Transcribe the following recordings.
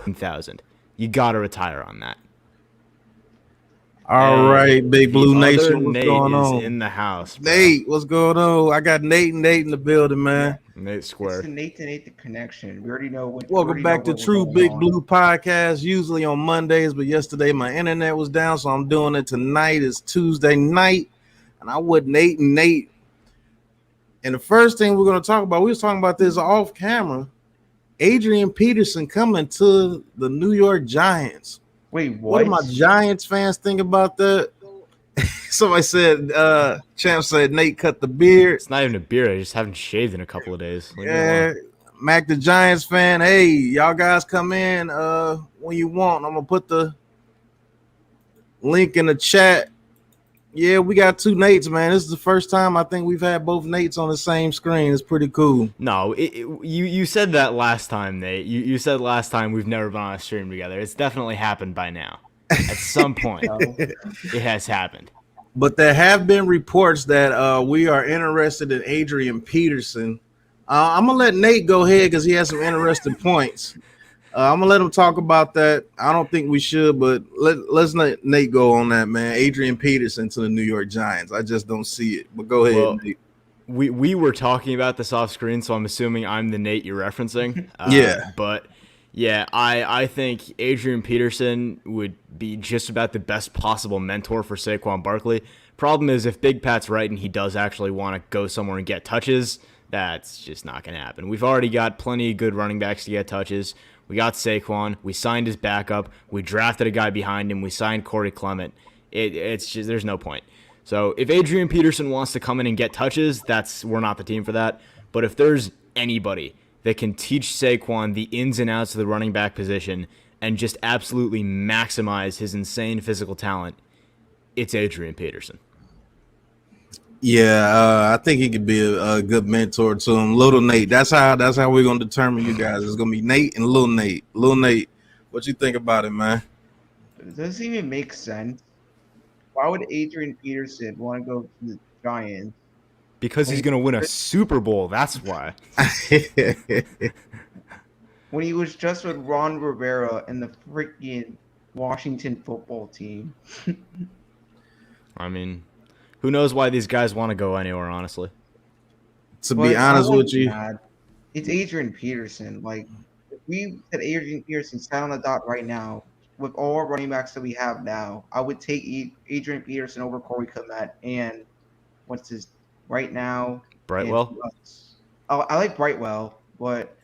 1,000. You got to retire on that. All right, Big Blue Nation, what's Nate going is on? in the house, bro. Nate, what's going on? I got Nate in the building, man. Nate Square. It's the Nate to Nate the connection. We already know what. Welcome back to True Big Blue Podcast. Usually on Mondays, but yesterday my internet was down, so I'm doing it tonight. It's Tuesday night, and I'm with Nate. And the first thing we're going to talk about, we was talking about this off camera. Adrian Peterson coming to the New York Giants. Wait, what do my Giants fans think about that? Somebody said, Champ said Nate cut the beard. It's not even a beard. I just haven't shaved in a couple of days. Yeah, Mac the Giants fan. Hey, y'all guys come in when you want. I'm gonna put the link in the chat. Yeah, we got two Nates, man. This is the first time I think we've had both Nates on the same screen. It's pretty cool. No, you said that last time, Nate. You said last time we've never been on a stream together. It's definitely happened by now. At some point, it has happened. But there have been reports that we are interested in Adrian Peterson. I'm going to let Nate go ahead because he has some interesting points. I'm going to let him talk about that. I don't think we should, but let's let Nate go on that, man. Adrian Peterson to the New York Giants. I just don't see it. But go ahead, Nate. We were talking about this off screen, so I'm assuming I'm the Nate you're referencing. Yeah. But, yeah, I think Adrian Peterson would be just about the best possible mentor for Saquon Barkley. Problem is, if Big Pat's right and he does actually want to go somewhere and get touches, that's just not going to happen. We've already got plenty of good running backs to get touches. We got Saquon. We signed his backup. We drafted a guy behind him. We signed Corey Clement. It's just there's no point. So if Adrian Peterson wants to come in and get touches, we're not the team for that. But if there's anybody that can teach Saquon the ins and outs of the running back position and just absolutely maximize his insane physical talent, it's Adrian Peterson. Yeah, I think he could be a good mentor to him. Little Nate, that's how we're gonna determine you guys. It's gonna be Nate and Little Nate. Little Nate, what you think about it, man? It doesn't even make sense. Why would Adrian Peterson want to go to the Giants? Because he's gonna win a Super Bowl. That's why. When he was just with Ron Rivera and the freaking Washington football team. I mean, who knows why these guys want to go anywhere, honestly. To be honest with you, it's Adrian Peterson. Like, if we said Adrian Peterson sat on the dot right now, with all our running backs that we have now, I would take Adrian Peterson over Corey Clement and what's his right now? Brightwell? I like Brightwell, but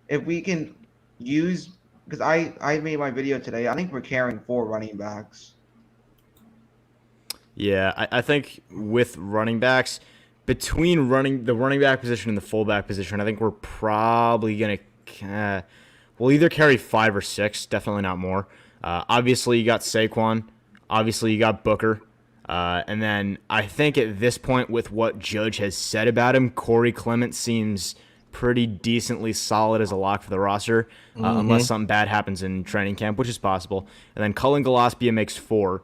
if we can use, because I made my video today, I think we're carrying 4 running backs. Yeah, I think with running backs, between the running back position and the fullback position, I think we're probably going to we'll either carry 5 or 6, definitely not more. Obviously, you got Saquon. Obviously, you got Booker. And then I think at this point, with what Judge has said about him, Corey Clement seems pretty decently solid as a lock for the roster, unless something bad happens in training camp, which is possible. And then Cullen Gillespie makes 4.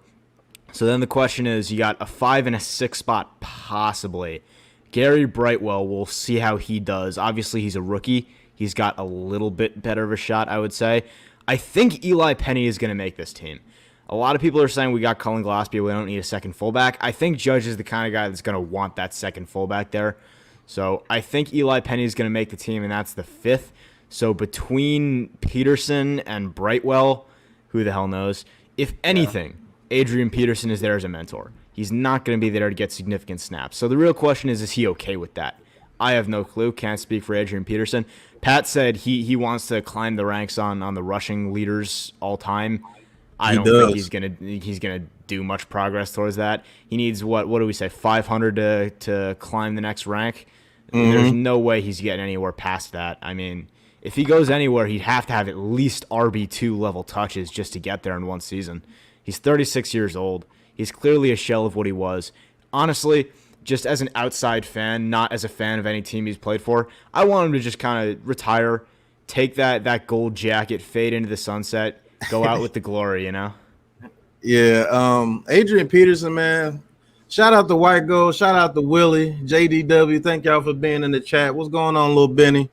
So then the question is, you got a 5 and a 6 spot possibly. Gary Brightwell, we'll see how he does. Obviously, he's a rookie. He's got a little bit better of a shot, I would say. I think Eli Penny is going to make this team. A lot of people are saying we got Cullen Gillespie, we don't need a second fullback. I think Judge is the kind of guy that's going to want that second fullback there. So I think Eli Penny is going to make the team, and that's the 5th. So between Peterson and Brightwell, who the hell knows? If anything, Adrian Peterson is there as a mentor. He's not going to be there to get significant snaps. So the real question is he okay with that? I have no clue. Can't speak for Adrian Peterson. Pat said he wants to climb the ranks on the rushing leaders all time. I don't think he's gonna do much progress towards that. He needs what do we say, 500 to climb the next rank. There's no way he's getting anywhere past that. I mean, if he goes anywhere, he'd have to have at least RB2 level touches just to get there in one season. He's 36 years old. He's clearly a shell of what he was. Honestly, just as an outside fan, not as a fan of any team he's played for, I want him to just kind of retire, take that gold jacket, fade into the sunset, go out with the glory, you know? Yeah, Adrian Peterson, man. Shout out to White Gold. Shout out to Willie, JDW. Thank y'all for being in the chat. What's going on, little Benny?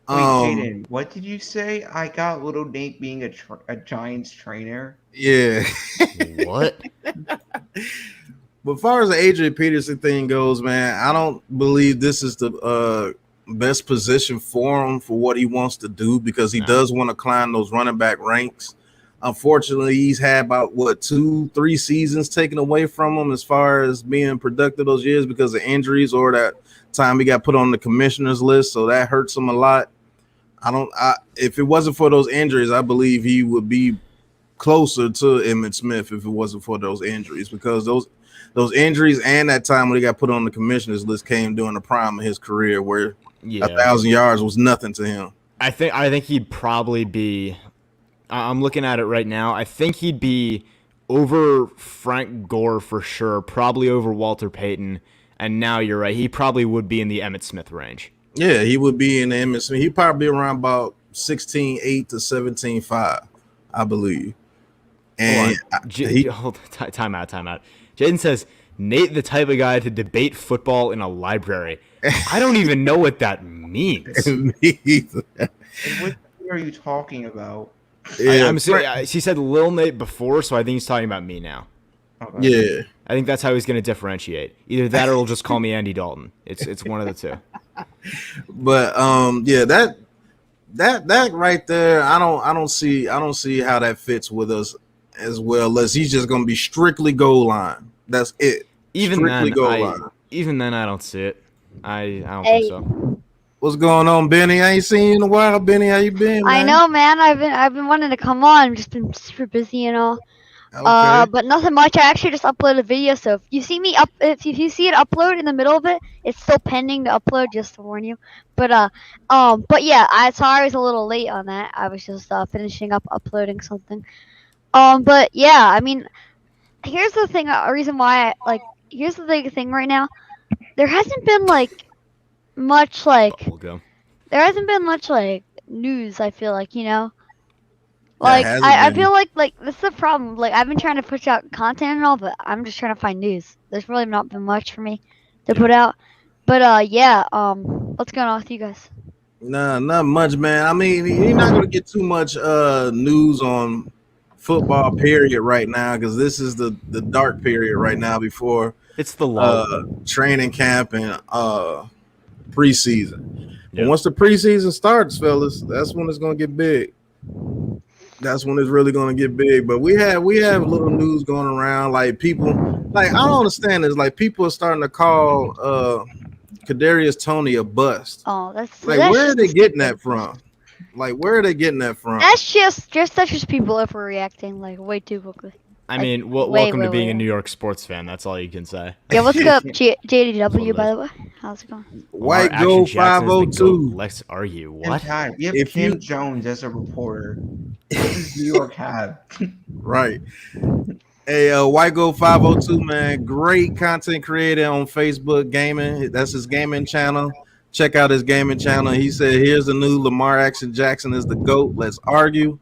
Wait, Um, Jaden, what did you say? I got little Nate being a Giants trainer. yeah. What? But as far as the Adrian Peterson thing goes, man, I don't believe this is the best position for him for what he wants to do because he does want to climb those running back ranks. Unfortunately, he's had about 2-3 seasons taken away from him as far as being productive those years because of injuries or that time he got put on the commissioner's list. So that hurts him a lot. If it wasn't for those injuries, I believe he would be closer to Emmitt Smith if it wasn't for those injuries because those injuries and that time when he got put on the commissioner's list came during the prime of his career where 1,000 yards was nothing to him. I think he'd probably be. I'm looking at it right now. I think he'd be over Frank Gore for sure, probably over Walter Payton. And now you're right. He probably would be in the Emmitt Smith range. Yeah, he would be in the Emmitt Smith. He'd probably be around about 16.8 to 17.5, I believe. And time out. Jaden says, Nate the type of guy to debate football in a library. I don't even know what that means. Me either. And what are you talking about? Yeah, I'm saying he said Lil Nate before, so I think he's talking about me now. Okay. Yeah. I think that's how he's going to differentiate. Either that or he'll just call me Andy Dalton. It's one of the two. But yeah, that right there, I don't see how that fits with us as well, unless he's just gonna be strictly goal line. That's it. Even strictly then, goal line. Even then, I don't see it. I don't think so. What's going on, Benny? I ain't seen you in a while. Benny, how you been, man? I know, man. I've been wanting to come on. I've just been super busy, you know. Okay. But nothing much. I actually just uploaded a video, so if you see if you see it upload in the middle of it, it's still pending to upload. Just to warn you. But yeah, I was a little late on that. I was just finishing up uploading something. But yeah, I mean, here's the thing. Reason why here's the big thing right now. There hasn't been much We'll go. there hasn't been much news. I feel like, you know. I feel like this is the problem. Like I've been trying to push out content and all, but I'm just trying to find news. There's really not been much for me to put out. But yeah, what's going on with you guys? Nah, not much, man. I mean, you're not gonna get too much news on football period right now because this is the dark period right now before It's the lull. training camp and preseason. Yeah. And once the preseason starts, fellas, that's when it's gonna get big. That's when it's really gonna get big. But we have little news going around, like people, like I don't understand this. Like people are starting to call Kadarius Toney a bust. Oh, that's Where are they getting that from? Like where are they getting that from? That's just people overreacting way too quickly. I mean, wait, welcome to wait, being wait. a New York sports fan. That's all you can say. Yeah, what's up, JDW? By the way, how's it going? White Action Gold Jackson is the 502. GOAT. Let's argue. And What? Pat, we have If Kim you- Jones as a reporter. What does New York have? Right. Hey, White Gold 502, man. Great content creator on Facebook gaming. That's his gaming channel. Check out his gaming channel. He said, here's the new Lamar Action Jackson is the GOAT. Let's argue.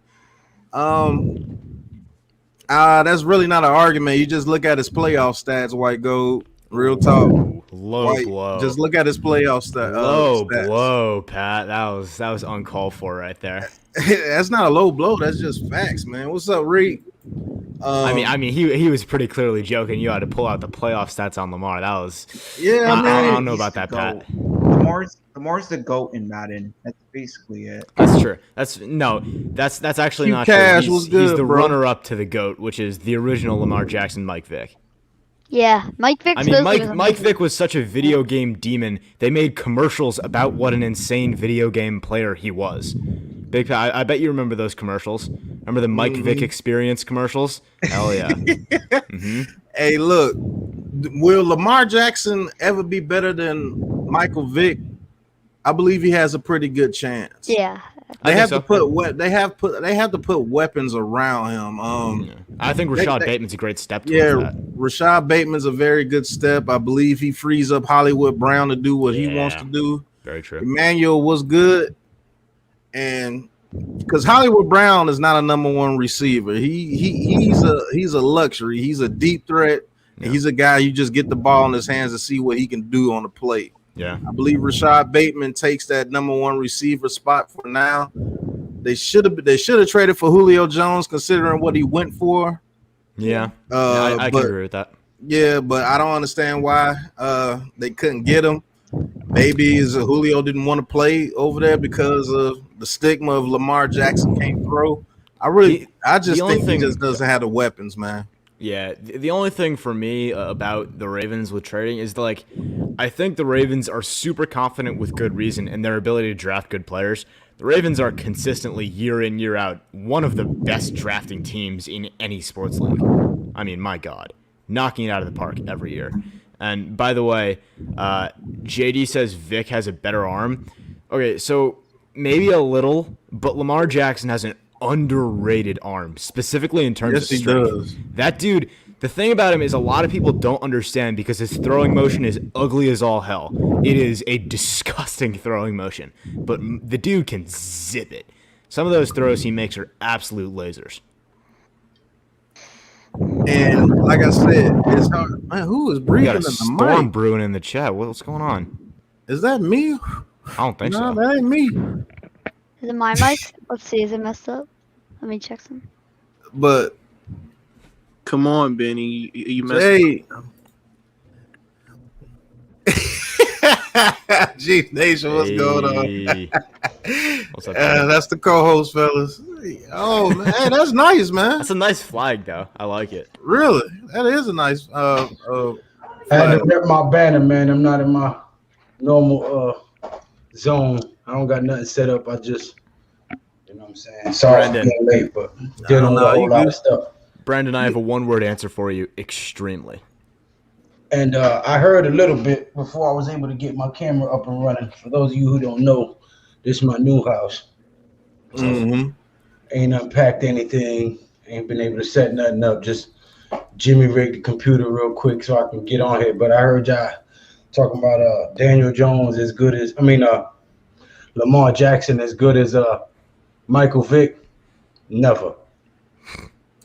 That's really not an argument. You just look at his playoff stats, White Gold. Real talk. Low White, blow. just look at his playoff Low stats. blow, Pat. That was uncalled for right there. That's not a low blow. That's just facts, man. What's up, Reed? I mean, he was pretty clearly joking. You had to pull out the playoff stats on Lamar. That was. Yeah, I man. don't know He's about the that, Pat. Lamar's the GOAT in Madden. That's basically it. That's true. That's actually Q not Cash true. was He's good, the bro. runner-up to the GOAT, which is the original Lamar Jackson, Mike Vick. Yeah, Mike Vick. I mean, Mike Vick was such a video game demon. They made commercials about what an insane video game player he was. Big, I bet you remember those commercials. Remember the Mike Vick experience commercials? Hell yeah. Hey, look, will Lamar Jackson ever be better than Michael Vick? I believe he has a pretty good chance. Yeah. They I have think to so. put weapons around him. I think Rashad Bateman's a great step towards Yeah, that. Rashad Bateman's a very good step. I believe he frees up Hollywood Brown to do what he wants to do. Very true. Emmanuel was good, and because Hollywood Brown is not a number one receiver, he's a luxury. He's a deep threat. And he's a guy you just get the ball in his hands to see what he can do on the plate. Yeah. I believe Rashad Bateman takes that number one receiver spot for now. They should have traded for Julio Jones, considering what he went for. Yeah. I can But agree with that. yeah, but I don't understand why they couldn't get him. Maybe Julio didn't want to play over there because of the stigma of Lamar Jackson can't throw. I just think he just doesn't have the weapons, man. Yeah, the only thing for me about the Ravens with trading is like, I think the Ravens are super confident with good reason in their ability to draft good players. The Ravens are consistently year in, year out, one of the best drafting teams in any sports league. I mean, my God, knocking it out of the park every year. And by the way, JD says Vic has a better arm. Okay, so maybe a little, but Lamar Jackson has an underrated arm, specifically in terms of strength. Yes, he does. That dude, the thing about him is a lot of people don't understand because his throwing motion is ugly as all hell. It is a disgusting throwing motion, but the dude can zip it. Some of those throws he makes are absolute lasers. And like I said, it's hard. Man, who is We breathing got in a the storm mic? brewing in the chat. What's going on? Is that me? I don't think No, so. that ain't me. Is it my mic? Let's see. Is it messed up? Let me check some. But Come on, Benny. You messed hey, G Nation, what's going on? Hey. What's up? That's the co-host, fellas. Oh man, hey, that's nice, man. That's a nice flag, though. I like it. Really, that is a nice. I had to rep my banner, man. I'm not in my normal zone. I don't got nothing set up. I just, you know what I'm saying? Sorry for Brandon. being late, but dealing with a whole lot of stuff. Brandon, I have a one-word answer for you. Extremely. And I heard a little bit before I was able to get my camera up and running. For those of you who don't know, this is my new house. Mm-hmm. Ain't unpacked anything. Ain't been able to set nothing up. Just Jimmy rigged the computer real quick so I can get on here. But I heard y'all talking about Daniel Jones as good as, Lamar Jackson as good as Michael Vick. Never.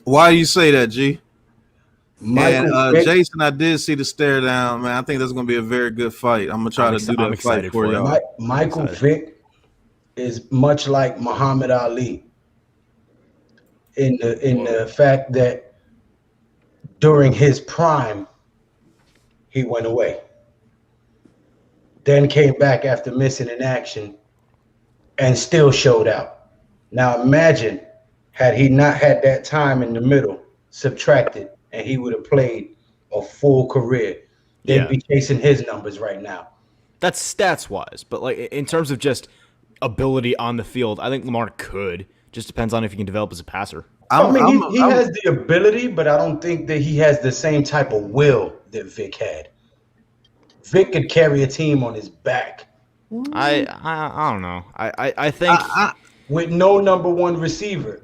Why you say that, G? Michael And Vick, Jason, I did see the stare down, man. I think that's gonna be a very good fight. I'm gonna try to do I'm that fight excited for for y'all. you. Michael Excited. Vick is much like Muhammad Ali in the fact that during his prime he went away, then came back after missing in action and still showed out. Now imagine had he not had that time in the middle subtracted and he would have played a full career, they'd Yeah. be chasing his numbers right now. That's stats-wise, but like in terms of just ability on the field, I think Lamar could. Just depends on if he can develop as a passer. He has the ability, but I don't think that he has the same type of will that Vic had. Vic could carry a team on his back I don't know. I think with no number one receiver.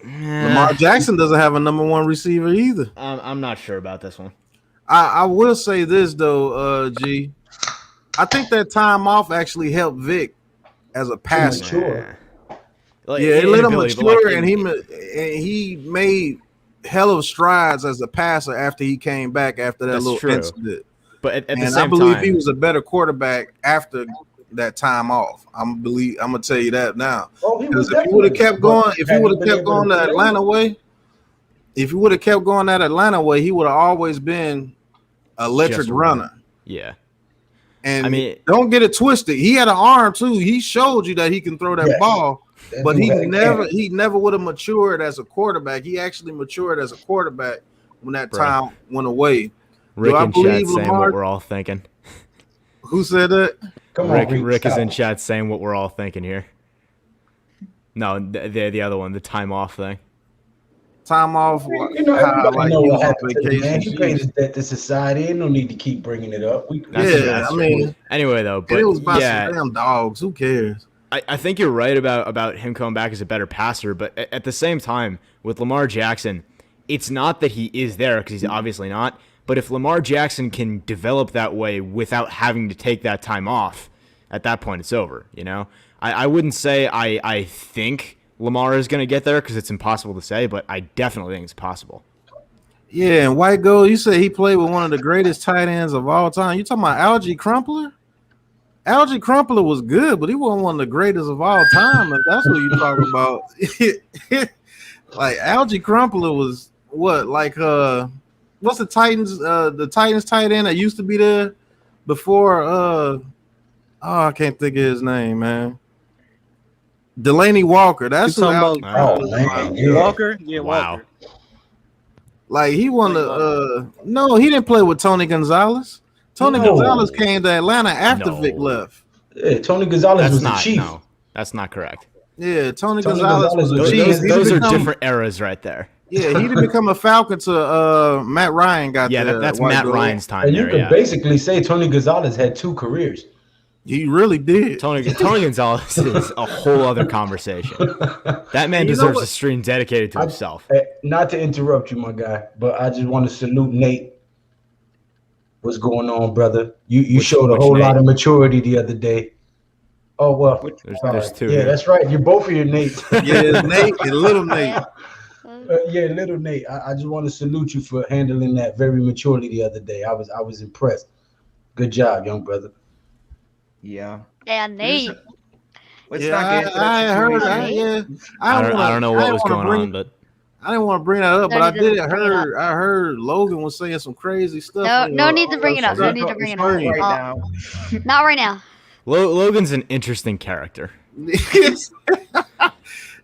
Lamar Jackson doesn't have a number one receiver either. I'm not sure about this one. I will say this though, G. I think that time off actually helped Vic as a passer. Mature. Like, Yeah, it let him inability, but, mature, like, and he made hell of strides as a passer after he came back after that That's little true. incident. But at the And same I believe time, he was a better quarterback after that time off. I'm gonna tell you that now. Oh, he was Because if he would have definitely- kept going, but if he had would he have been kept able going to the play? Atlanta way, if he would have kept going that Atlanta way, he would have always been an electric Just a runner. yeah. And I mean- don't get it twisted. He had an arm too. He showed you that he can throw that Yes. ball, That but dude he had a never cannon. would have matured as a quarterback. He actually matured as a quarterback when that Bro. time went away. Rick I in chat believe saying Lamar- what we're all thinking. Who said that? Come on, Rick is stop in it. chat saying what we're all thinking here. No, the other one, the time off thing. Time off. You know, how I everybody like know he what was on happened to the man. He vacation. paid his debt to society. Ain't no need to keep bringing it up. Yeah, I mean, Anyway, though, and it was but about yeah, some damn dogs. Who cares? I think you're right about him coming back as a better passer, but at the same time, with Lamar Jackson, it's not that he is there, because he's obviously not, but if Lamar Jackson can develop that way without having to take that time off, at that point it's over, you know? I wouldn't say I think Lamar is going to get there, because it's impossible to say, but I definitely think it's possible. Yeah, and White Gold, you said he played with one of the greatest tight ends of all time. You talking about Algie Crumpler? Algie Crumpler was good, but he wasn't one of the greatest of all time. If that's what you're talking about. Like Algie Crumpler was what? Like what's the Titans? The Titans tight end that used to be there before. I can't think of his name, man. Delaney Walker. That's You who talking Algie about- Crumpler Oh, was. man, yeah. Walker? Yeah, Wow. Walker. Like he won the no, he didn't play with Tony Gonzalez. Tony No. Gonzalez came to Atlanta after No. Vic left. Yeah, Tony Gonzalez That's was not the chief. no. That's not correct. Yeah, Tony Tony Gonzalez was Gonzalez the was Those, the chief. chief. He those are become- different eras right there. Yeah, he didn't become a Falcon to Matt Ryan got Yeah, there. that's White Matt Gold. Ryan's time And you there. could Yeah. basically say Tony Gonzalez had 2 careers. He really did. Tony Gonzalez is a whole other conversation. That man You know deserves what? a stream dedicated to I- himself. Not to interrupt you, my guy, but I just want to salute Nate. What's going on, brother? You Which- showed a which whole Nate? lot of maturity the other day. Oh well, There's all two. Yeah, here. that's right. You're both of your Nates. Yeah, it's Nate and little Nate. Yeah, little Nate. I just want to salute you for handling that very maturely the other day. I was impressed. Good job, young brother. Yeah. Yeah, Nate. Let's Yeah, not get into that I heard. situation. I don't know what was going bring, on, but I didn't want to bring that up, No but I need to did. bring it up. I heard Logan was saying some crazy stuff. No, on no your- need to on bring your it up. No screen. need to bring it up. Screen. Right now. Not right now. Logan's an interesting character.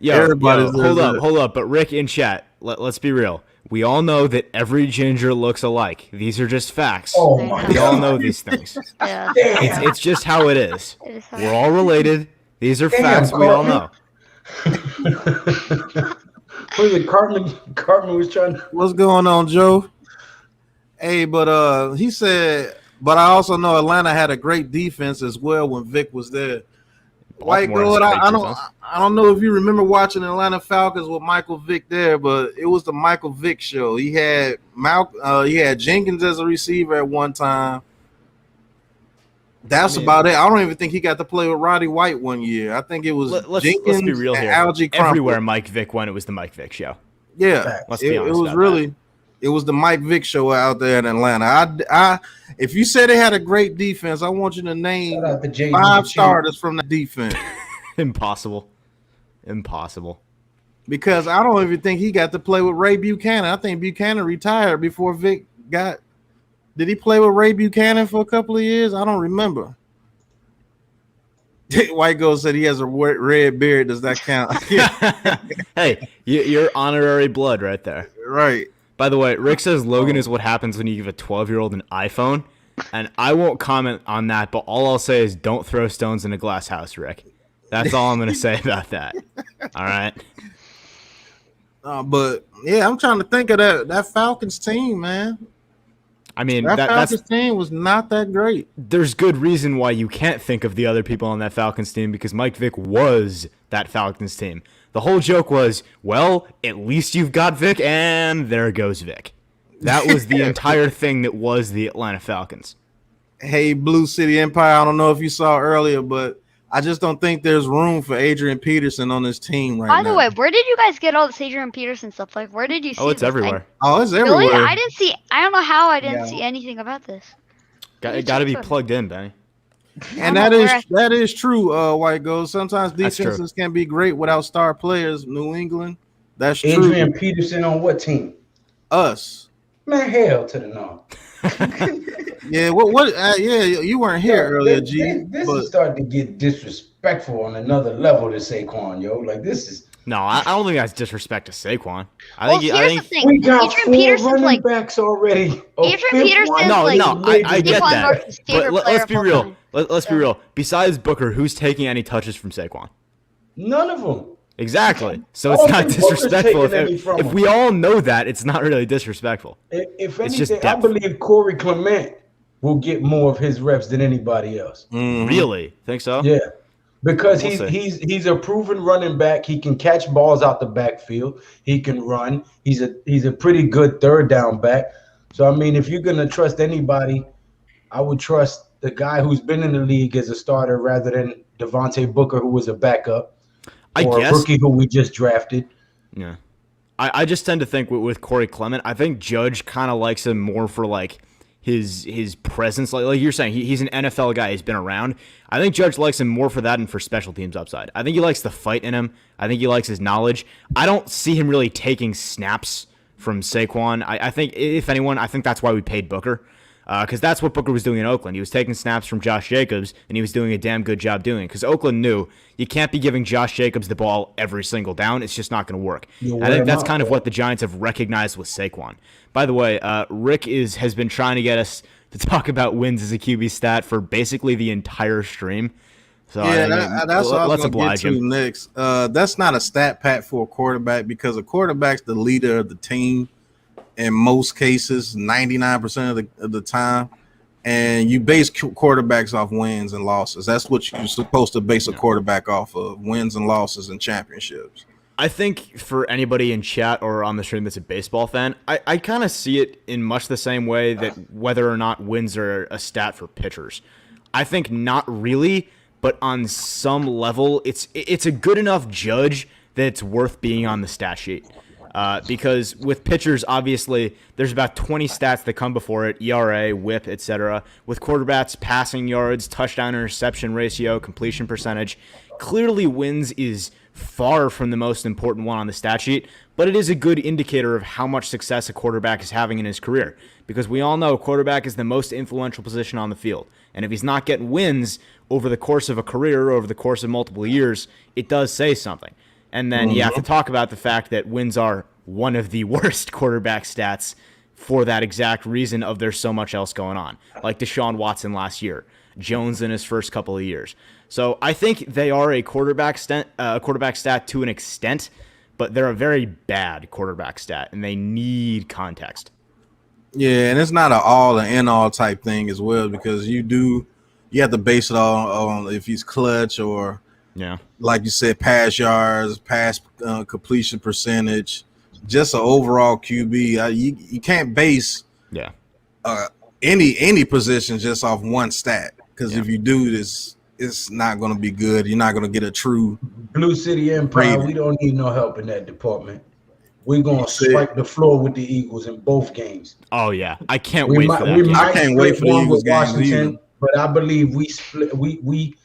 Yo, Everybody's hold up. But Rick in chat, let's be real. We all know that every ginger looks alike. These are just facts. Oh I my know. We all god. know these things. Yeah. Damn. It's just how it is. It is We're all related. These are Damn, facts we all know. Was it Cartman? Cartman was trying to. What's going on, Joe? Hey, but he said, but I also know Atlanta had a great defense as well when Vic was there. White Baltimore has Gold, a great I defense. don't know if you remember watching Atlanta Falcons with Michael Vick there, but it was the Michael Vick show. He had he had Jenkins as a receiver at one time. That's about it. I don't even think he got to play with Roddy White one year. I think it was Let's Jenkins be real and here. Algie Crumpler. Everywhere Mike Vick went, it was the Mike Vick show. Yeah, Let's be honest it was about really it was the Mike Vick show out there in Atlanta. I if you said they had a great defense, I want you to name Shout out to JD 5 Chief. starters from the defense. Impossible. Because I don't even think he got to play with Ray Buchanan. I think Buchanan retired before Vic got. Did he play with Ray Buchanan for a couple of years? I don't remember. White Ghost said he has a red beard. Does that count? Hey, you're honorary blood right there. Right. By the way, Rick says Logan is what happens when you give a 12-year-old an iPhone, and I won't comment on that, but all I'll say is don't throw stones in a glass house, Rick. That's all I'm going to say about that. All right? But yeah, I'm trying to think of that Falcons team, man. I mean, That that's Falcons team was not that great. there's good reason why you can't think of the other people on that Falcons team because Mike Vick was that Falcons team. The whole joke was, well, at least you've got Vick, and there goes Vick. That was the entire thing that was the Atlanta Falcons. Hey, Blue City Empire. I don't know if you saw earlier, but I just don't think there's room for Adrian Peterson on this team right By now. the way, where did you guys get all this Adrian Peterson stuff? Like, where did you see Oh, it's this? everywhere. Oh, it's Really? everywhere. I didn't see. I don't know how I didn't Yeah. see anything about this. Got to be plugged in, Benny. And I don't know that is true, White Ghost. Sometimes That's true. defenses can be great without star players. New England, that's true. Adrian Peterson on what team? Us. Man, hell to the no. Yeah, what? Yeah, you weren't here earlier, This, G. this but is starting to get disrespectful on another level to Saquon, yo. Like this is. No, I don't think that's disrespect to Saquon. I Well, think here's the thing. We got Adrian 4 Peterson's running like. backs already. A Adrian fifth Peterson's one? No, like- no, I get Saquon that. Barkley's favorite player Let's of be all real. time. Let's be real. Besides Booker, who's taking any touches from Saquon? None of them. Exactly. So I it's don't not think Booker's disrespectful. taking any from If him. we all know that, it's not really disrespectful. If It's just anything, I depth. believe Corey Clement will get more of his reps than anybody else. Mhm. Really? Think so? Yeah, because We'll he's a proven running back. He can catch balls out the backfield. He can run. He's a pretty good third down back. So I mean, if you're gonna trust anybody, I would trust the guy who's been in the league as a starter rather than Devontae Booker, who was a backup, I or guess. a rookie who we just drafted. Yeah. I just tend to think with Corey Clement, I think Judge kind of likes him more for like his presence. Like you're saying, he's an NFL guy. He's been around. I think Judge likes him more for that and for special teams upside. I think he likes the fight in him. I think he likes his knowledge. I don't see him really taking snaps from Saquon. I think, if anyone, I think that's why we paid Booker. Because that's what Booker was doing in Oakland. He was taking snaps from Josh Jacobs, and he was doing a damn good job doing it. Because Oakland knew you can't be giving Josh Jacobs the ball every single down. It's just not going to work. I think that's kind of what the Giants have recognized with Saquon. By the way, Rick has been trying to get us to talk about wins as a QB stat for basically the entire stream. So yeah, that's what I was let's going to oblige get to him. next. That's not a stat pack for a quarterback because a quarterback's the leader of the team in most cases, 99% of the time. And you base quarterbacks off wins and losses. That's what you're supposed to base a quarterback off of, wins and losses and championships. I think for anybody in chat or on the stream that's a baseball fan, I kind of see it in much the same way that whether or not wins are a stat for pitchers. I think not really, but on some level, it's a good enough judge that it's worth being on the stat sheet. Because with pitchers, obviously, there's about 20 stats that come before it, ERA, whip, etc. With quarterbacks, passing yards, touchdown interception ratio, completion percentage. Clearly, wins is far from the most important one on the stat sheet, but it is a good indicator of how much success a quarterback is having in his career. Because we all know a quarterback is the most influential position on the field. And if he's not getting wins over the course of a career or over the course of multiple years, it does say something. And then you have to talk about the fact that wins are one of the worst quarterback stats for that exact reason of there's so much else going on. Like Deshaun Watson last year, Jones in his first couple of years. So I think they are a quarterback stat to an extent, but they're a very bad quarterback stat, and they need context. Yeah, and it's not an all and end all type thing as well because you have to base it on if he's clutch or like you said, pass yards, pass completion percentage, just an overall QB. You can't base any position just off one stat because if you do this, it's not going to be good. You're not going to get a true Blue City Empire. rating. We don't need no help in that department. We're going to swipe the floor with the Eagles in both games. Oh, yeah. I can't wait for that game. I can't wait for the Eagles games either. But I believe we split. We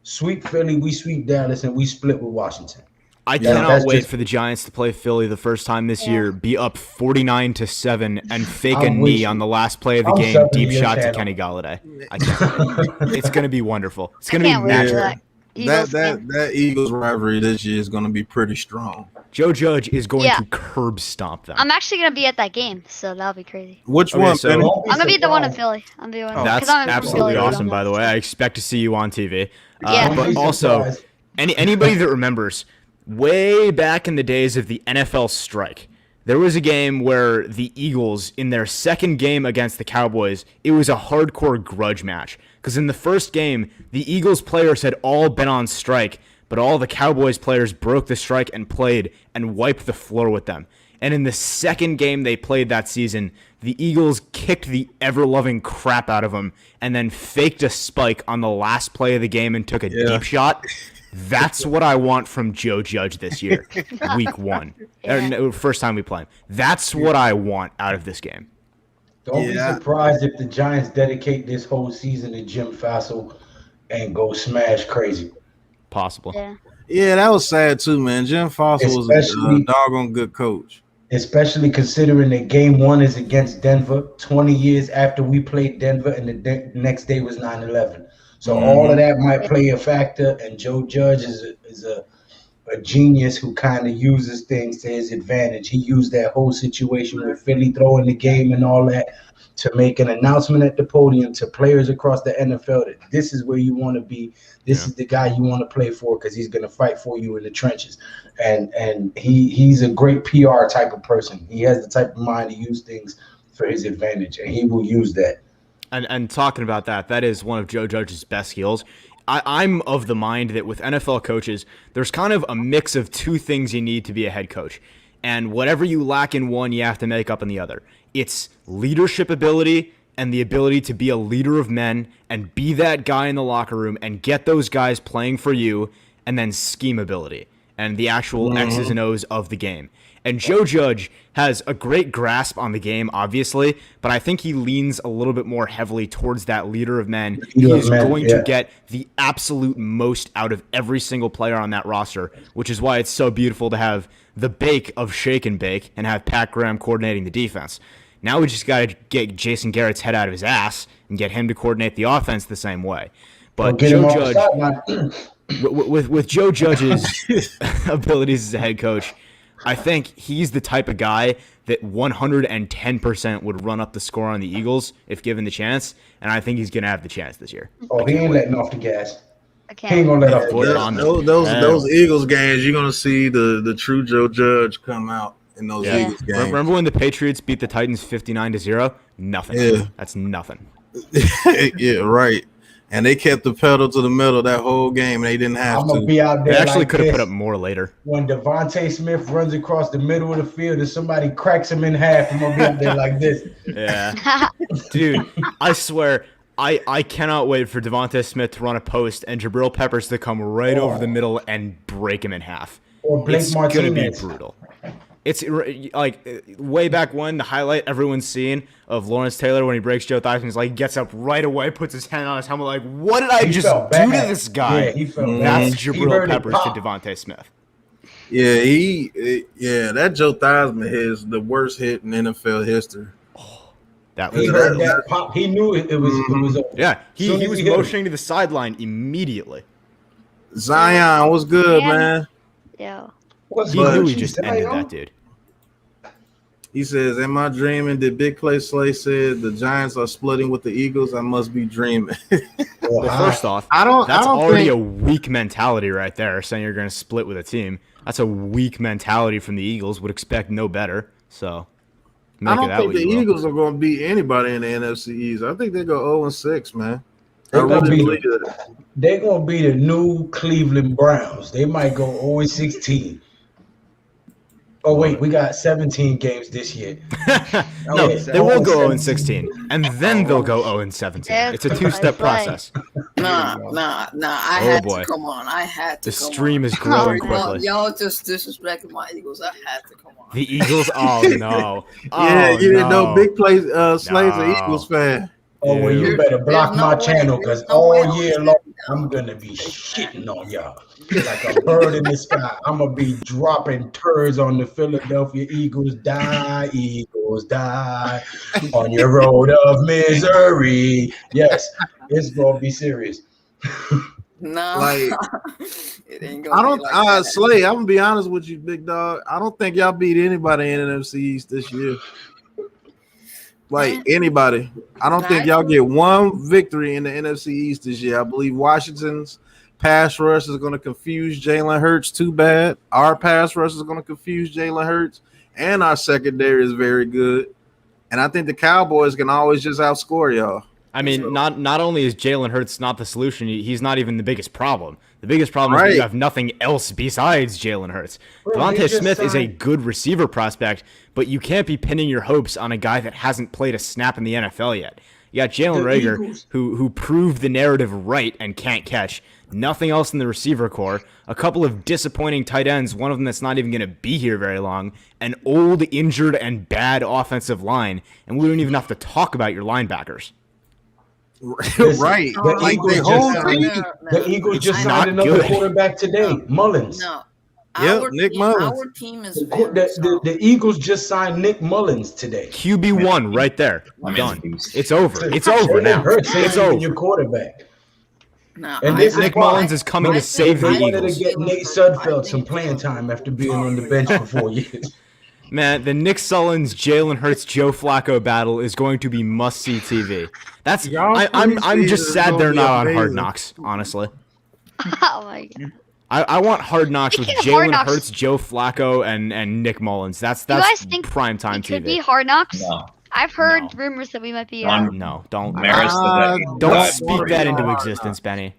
sweep Philly, we sweep Dallas, and we split with Washington. I cannot wait for the Giants to play Philly the first time this year, be up 49-7, and fake a knee on the last play of the game, deep shot to Kenny Galladay. I can't wait. It's going to be wonderful. It's going to be magical. That Eagles rivalry this year is going to be pretty strong. Joe Judge is going to curb stomp them. I'm actually going to be at that game, so that'll be crazy. Which one? So I'm going to be the one in Philly. That's absolutely awesome, by the way. I expect to see you on TV. Yeah. But also, anybody that remembers, way back in the days of the NFL strike, there was a game where the Eagles, in their second game against the Cowboys, it was a hardcore grudge match. Because in the first game, the Eagles players had all been on strike, but all the Cowboys players broke the strike and played and wiped the floor with them. And in the second game they played that season, the Eagles kicked the ever-loving crap out of them and then faked a spike on the last play of the game and took a deep shot. That's what I want from Joe Judge this year, week one. First time we play him. That's what I want out of this game. Don't be surprised if the Giants dedicate this whole season to Jim Fassel and go smash crazy. Possible. Yeah, that was sad too, man. Jim Fassel was a doggone good coach. Especially considering that game one is against Denver 20 years after we played Denver and the next day was 9/11. So all of that might play a factor, and Joe Judge is a genius who kind of uses things to his advantage. He used that whole situation with Philly throwing the game and all that to make an announcement at the podium to players across the NFL that this is where you want to be. This is the guy you want to play for because he's going to fight for you in the trenches. And he's a great PR type of person. He has the type of mind to use things for his advantage, and he will use that. And talking about that is one of Joe Judge's best skills. I'm of the mind that with NFL coaches, there's kind of a mix of two things you need to be a head coach. And whatever you lack in one, you have to make up in the other. It's leadership ability and the ability to be a leader of men and be that guy in the locker room and get those guys playing for you, and then scheme ability. and the actual X's and O's of the game. And Joe Judge has a great grasp on the game, obviously, but I think he leans a little bit more heavily towards that leader of men. He is going to get the absolute most out of every single player on that roster, which is why it's so beautiful to have the bake of shake and bake and have Pat Graham coordinating the defense. Now we just got to get Jason Garrett's head out of his ass and get him to coordinate the offense the same way. But Joe Judge, with Joe Judge's abilities as a head coach, I think he's the type of guy that 110% would run up the score on the Eagles if given the chance, and I think he's going to have the chance this year. Oh, he ain't letting off the gas. Okay. He ain't gonna let off the gas. Those Eagles games, you're gonna see the true Joe Judge come out in those Eagles games. Remember when the Patriots beat the Titans 59-0? Nothing. Yeah. That's nothing. Yeah, right. And they kept the pedal to the metal that whole game, and they didn't have I'm to. gonna be out there. They actually like could have this. put up more later. When Devontae Smith runs across the middle of the field and somebody cracks him in half, I'm gonna be out there like this. Yeah. Dude, I swear, I cannot wait for Devontae Smith to run a post and Jabril Peppers to come right over the middle and break him in half. Or Blake It's Martinez. going to be brutal. It's like way back when, the highlight everyone's seen of Lawrence Taylor when he breaks Joe Theismann's, like, gets up right away, puts his hand on his helmet, like, what did I just do to this guy? Yeah, he felt That's bad. He Jabril heard it Peppers to pop. Devontae Smith. Yeah, that Joe Theismann hit is the worst hit in NFL history. That He was heard that pop. He knew it was over. yeah. Soon He as was he hit him. motioning to the sideline immediately. Zion, what's good, man? Yeah. What's He good? knew he just ended that dude. He says, "Am I dreaming?" Did Big Play Slay said the Giants are splitting with the Eagles? I must be dreaming. Well, first off, I that's don't already think- a weak mentality right there, saying you're going to split with a team. That's a weak mentality from the Eagles. Would expect no better. So, I make don't of that think what the you will. Eagles are going to beat anybody in the NFC East. I think they go 0-6, man. I They're gonna really be- believe that. They're gonna be the new Cleveland Browns. They might go 0-16. Oh wait, we got 17 games this year. No, Yeah, they will go 0-17. 0-16, and then they'll go 0-17. Yeah, It's a two-step right. process. Nah. I Oh, had boy. to come on. I had to. The come stream on. is growing Y'all, quickly. y'all just disrespecting my Eagles. I had to come on. The Eagles? Oh, no. Oh, Yeah, you didn't know no. Big Play Slay's an No. Eagles fan. Oh well, you Dude. better block There's my no way- channel there's because no way all I'm year shutting long down. I'm gonna be shitting on y'all like a bird in the sky. I'm gonna be dropping turds on the Philadelphia Eagles. Die, Eagles, die on your road of misery. Yes, it's gonna be serious. Nah, Like, it ain't gonna I don't. be like that. Slay, I'm gonna be honest with you, big dog. I don't think y'all beat anybody in the NFC East this year. Like anybody, I don't think y'all get one victory in the NFC East this year. I believe Washington's pass rush is going to confuse Jalen Hurts too bad. Our pass rush is going to confuse Jalen Hurts, and our secondary is very good. And I think the Cowboys can always just outscore y'all. I mean, not only is Jalen Hurts not the solution, he's not even the biggest problem. The biggest problem is that you have nothing else besides Jalen Hurts. Bro, Devontae they just Smith is a signed- good receiver prospect, but you can't be pinning your hopes on a guy that hasn't played a snap in the NFL yet. You got Jalen The Reagor, Eagles- who proved the narrative right and can't catch. Nothing else in the receiver core. A couple of disappointing tight ends, one of them that's not even going to be here very long. An old, injured, and bad offensive line, and we don't even have to talk about your linebackers. Right. The Like Eagles the just whole signed- team. The Eagles It's just not signed another good. quarterback today, Mullins. No. Yep, Nick Mullins. Our team is The, very the Eagles just signed Nick Mullins today. QB1 right there. Done. It's over. It's over Jalen now. Hurts ain't It's even over. your quarterback. Nah, And I- this is Nick why- Mullins is coming to save the They wanted Eagles. to get Nate Sudfeld some playing time after being on the bench for 4 years. Man, the Nick Sullins, Jalen Hurts, Joe Flacco battle is going to be must-see TV. That's I'm just preseason sad is they're gonna not be on Hard amazing. Knocks, honestly. Oh my god. I want Hard Knocks with Speaking of Hard Jalen Knocks- Hurts, Joe Flacco, and Nick Mullins. That's You guys think prime time It could TV. be Hard Knocks. No. I've heard No. rumors that we might be. Ron- No, don't Maris said that he don't died speak for that it. into existence, Benny.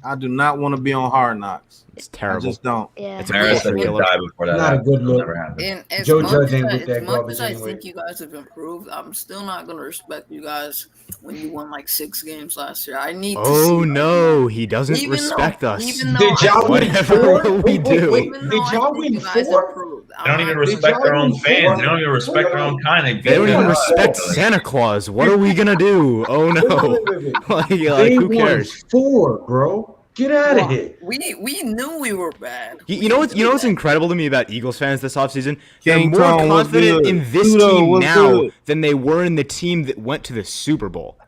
I do not want to be on Hard Knocks. It's I terrible. just don't. Yeah. It's a Maris culture would killer. die before that. Not a good It'll look. never happen. And as Joe much Judge as ain't I, with that as much garbage as I anyway. think you guys have improved, I'm still not gonna respect you guys when you won like 6 games last year. I need to see. Oh no, he doesn't Even respect though- us. even though Did y'all win Whatever four? will we do? Even though Did y'all I think win you guys four? improved, They don't even I'm not respect y'all their own win fans. four? They don't even respect their own kind. They don't even God. respect Santa Claus. What are we gonna do? Oh no! like They who won cares? 4, bro. Get out of here. We knew we were bad. You know what's incredible to me about Eagles fans this offseason? They're King more Kong, what's confident good? in this Pluto, team what's now good? than they were in the team that went to the Super Bowl.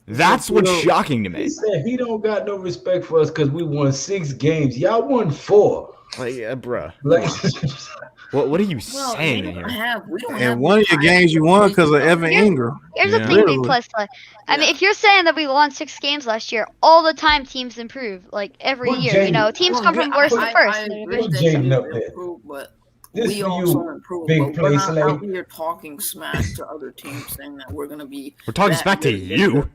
That's what's Pluto? shocking to me. He said he don't got no respect for us because we won 6 games. Y'all won 4. Like, bruh. Like, What are you Well, saying we in don't here? have. We don't have And one of your games you won because of Evan Here's- Ingram. Here's Yeah. the thing, Big Literally. Plus. I mean, if you're saying that we won 6 games last year, all the time teams improve. Like every Put year, you know, Jaden- teams Well, come from yeah, worst I- to first. I in the agree division. Put that Jaden you up there. improved, but This we for you, also improved. big But we're play not slave. out here talking smack to other teams, saying that we're gonna be. We're talking that smack to good. you.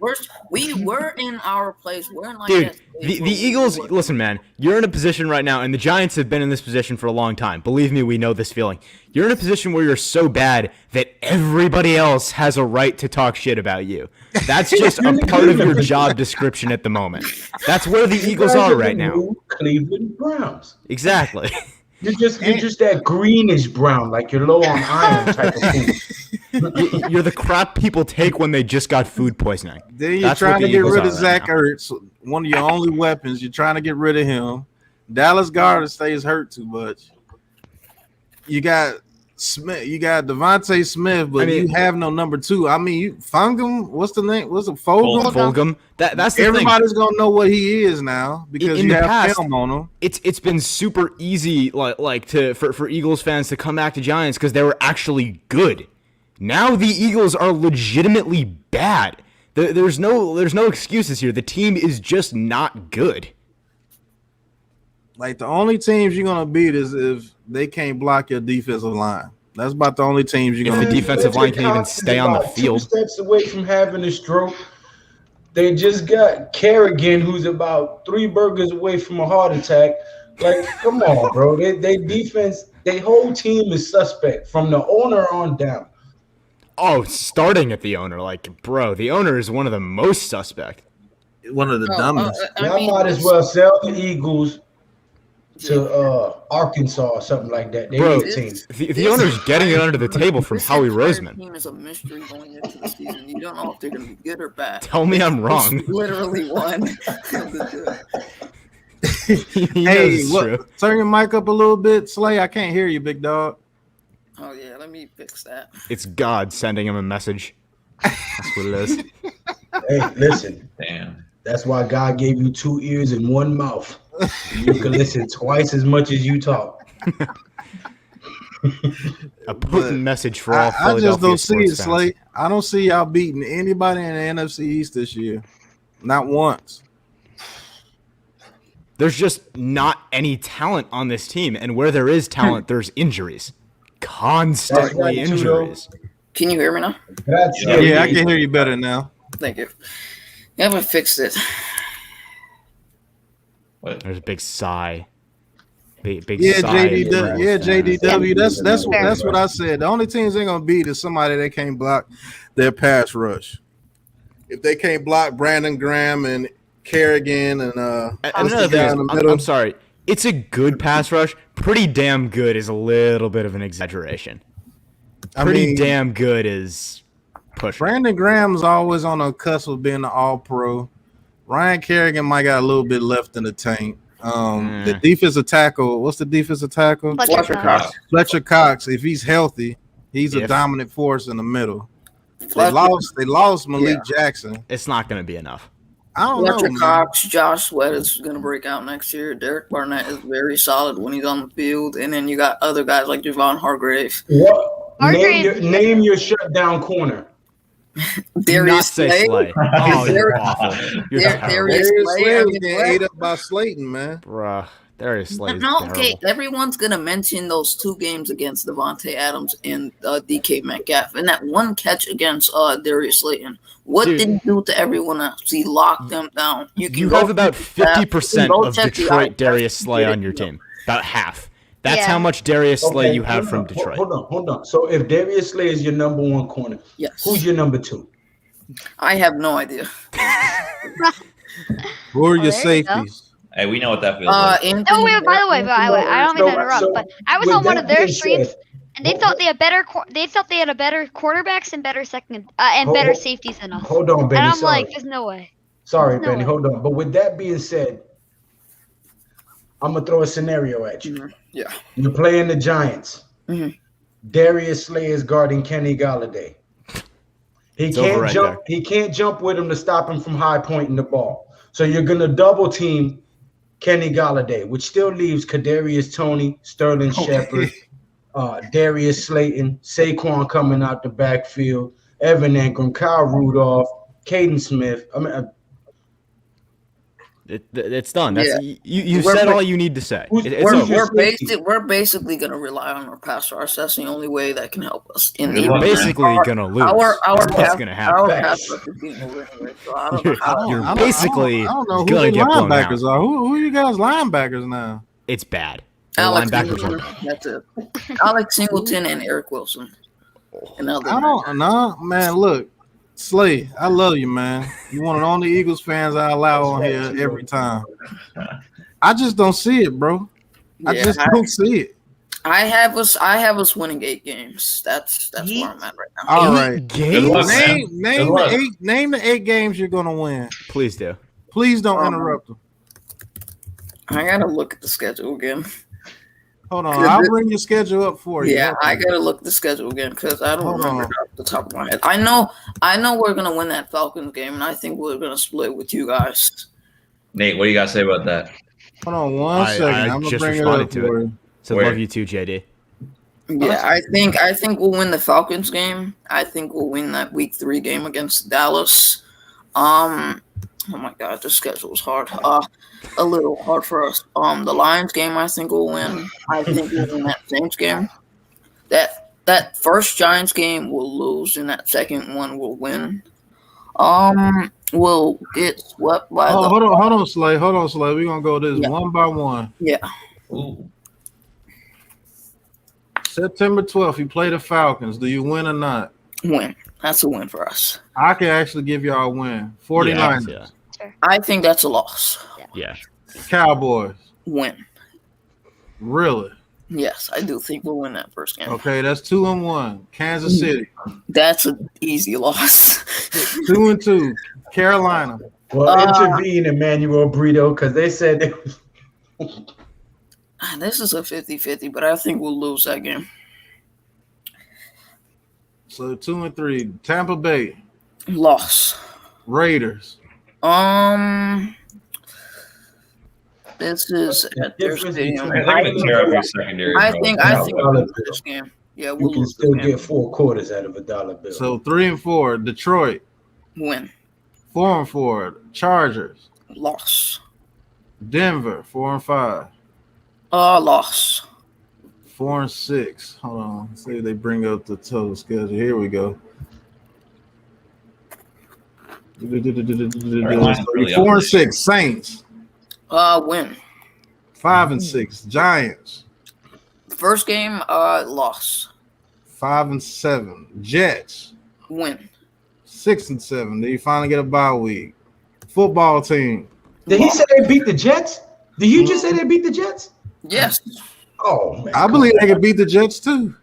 We were in our place. We're in like Dude, that the place where we Eagles, were- listen, man, you're in a position right now, and the Giants have been in this position for a long time. Believe me, we know this feeling. You're in a position where you're so bad that everybody else has a right to talk shit about you. That's just a part of your job description at the moment. That's where the You Eagles guys are the right now. new Cleveland Browns. Exactly. You're just that greenish brown, like you're low on iron type of food. You're the crap people take when they just got food poisoning. Then you're That's what trying the to get Eagles rid are of right Zach now. Ertz, one of your only weapons. You're trying to get rid of him. Dallas Goedert stays hurt too much. You got Smith, you got Devontae Smith, but I mean- you have no number 2. I mean, you Fungum, what's the name? What's it? Fulgham? Fulgham. That's the thing. Everybody's gonna know what he is now because In you the have past- film on him. It's been super easy for Eagles fans to come back to Giants because they were actually good. Now the Eagles are legitimately bad. There's no excuses here. The team is just not good. Like the only teams you're gonna beat is if they can't block your defensive line. That's about the only teams you're If gonna the beat. defensive line can even Cox is stay on the about field. 2 steps away from having a stroke. They just got Kerrigan, who's about 3 burgers away from a heart attack. Like, come on, bro. They defense, their whole team is suspect from the owner on down. Oh, starting at the owner, bro, the owner is one of the most suspect. One of the dumbest. Y'all might as well sell the Eagles to Arkansas or something like that. They Bro, need a team. the owner's getting it under the table from This Howie entire Roseman. team is a mystery going into the season. You don't know if they're going to be good or bad. Tell me I'm wrong. Literally one. He knows Hey, it's true. turn your mic up a little bit, Slay. I can't hear you, big dog. Oh yeah, let me fix that. It's God sending him a message. That's what it is. Hey, listen. Damn. That's why God gave you 2 ears and 1 mouth. You can listen twice as much as you talk. A potent message for all I Philadelphia just don't see it, sports fans. Slay. I don't see y'all beating anybody in the NFC East this year. Not once. There's just not any talent on this team, and where there is talent, there's injuries. Constantly That's right, too, though. injuries. Can you hear me now? That's Yeah, I can hear you better now. Thank you. Yeah, I fixed it. What? There's a big sigh. Big Yeah, sigh. JDW. Yeah, JDW. That's what I said. The only teams they're gonna beat is somebody that can't block their pass rush. If they can't block Brandon Graham and Kerrigan and And what's another the thing guy is, in the I'm middle? sorry. It's a good pass rush. Pretty damn good is a little bit of an exaggeration. Pretty damn good is pushing. Brandon Graham's always on a cusp of being an All-Pro. Ryan Kerrigan might got a little bit left in the tank. The defensive tackle. What's the defensive tackle? Fletcher Cox. Fletcher Cox. If he's healthy, he's a If- dominant force in the middle. They Fletcher- lost Malik Jackson. It's not going to be enough. I don't know. Fletcher Man. Cox, Josh Sweat is going to break out next year. Derek Barnett is very solid when he's on the field. And then you got other guys like Javon Hargrave. What? Hargrave- Name your shutdown corner. Not Darius say Slay. Slay. Oh, you're Derek- awful. You're There- terrible. Darius Darius Slay, Slay I was mean, getting what? ate up by Slayton, man. Bruh. Darius Slay is No, terrible. okay, everyone's gonna mention those 2 games against Devontae Adams and DK Metcalf, and that one catch against Darius Slayton. What Dude. did he do to everyone else? He locked them down. You have about 50% of Detroit Darius Slay on your team. team. About half. That's Yeah. how much Darius Slay you have hold from on, Detroit. Hold on. So if Darius Slay is your number 1 corner, Yes. who's your number 2? I have no idea. Who are your there you go. safeties? Hey, we know what that feels like. No, wait, by the way, I don't mean to interrupt, but I was with on one that of their being streams, said, and they thought they had better. They thought they had better quarterbacks and better better safeties than us. Hold on, Benny. And I'm sorry. like, there's no way. Sorry, There's no Benny. way. Hold on. But with that being said, I'm gonna throw a scenario at you. Yeah. You're playing the Giants. Mhm. Darius Slay is guarding Kenny Galladay. He It's can't over right jump. He can't jump with him to stop him from high pointing the ball. So you're gonna double team Kenny Galladay, which still leaves Kadarius Toney, Sterling Shepard, Darius Slayton, Saquon coming out the backfield, Evan Engram, Kyle Rudolph, Caden Smith. I mean, It's done. That's Yeah. you We're said ba- all you need to say. Who's- It's who's over. your safety? We're basically gonna rely on our pass rush. That's the only way that can help us. In Good the luck, You're man. basically gonna lose. our That's what's gonna our happen. pass rush is being over anyway, so I don't know how. You're I don't- basically I don't know who gonna the get blown out. linebackers are. Who are you guys linebackers now? It's bad. The Alex linebackers are Singleton, bad. that's it. Alex Singleton and Eric Wilson. And other I don't know, man. Look, Slay, I love you, man. You one of the only Eagles fans I allow on here every time. I just don't see it, bro. I Yeah, just don't see it. I have us winning 8 games. That's where I'm at right now. All 8 right. games? luck, man. Name the 8 games you're gonna win. Please do. Please don't interrupt them. I gotta look at the schedule again. Hold on, I'll bring your schedule up for you. Yeah, Hold I on. gotta look at the schedule again because I don't Hold remember on. it off the top of my head. I know we're gonna win that Falcons game, and I think we're gonna split with you guys. Nate, what do you got to say about that? Hold on one I second. I'm gonna just bring it responded up to for it. you. So Where? love you too, JD. Yeah, I think we'll win the Falcons game. I think we'll win that Week 3 game against Dallas. Oh my God, the schedule is hard. A little hard for us. The Lions game, I think we'll win. I think we'll win that Saints game. That first Giants game we'll lose, and that second one we'll win. We'll get swept by the. Hold on, Slay. We're gonna go this Yeah. one by one. Yeah, Ooh. September 12th, you play the Falcons. Do you win or not? win. That's a win for us. I can actually give y'all a win. 49ers, Yeah. I think that's a loss. Yeah. Cowboys. Win. Really? Yes, I do think we'll win that first game. Okay, that's 2-1. Kansas City, That's an easy loss. 2-2. Carolina, well, intervene, Emmanuel Brito, because they said they was This is a 50-50, but I think we'll lose that game. so 2-3. Tampa Bay, Loss. Raiders, This is at their difference stadium. between- I think the terrible secondary. I bro. think we'll lose this game. Yeah, you we'll can lose still this game. get 4 quarters out of a dollar bill. so 3-4. Detroit, Win. 4-4. Chargers, Loss. Denver, 4-5. Loss. 4-6. Hold on. Let's see if they bring up the total schedule. Here we go. Carolina's really 4-6. Saints. Win. 5-6. Giants. First game, loss. 5-7. Jets. Win. 6-7. Did you finally get a bye week? Football team. Did he say they beat the Jets? Did you just say they beat the Jets? Yes. Oh, man. I believe they could beat the Jets too.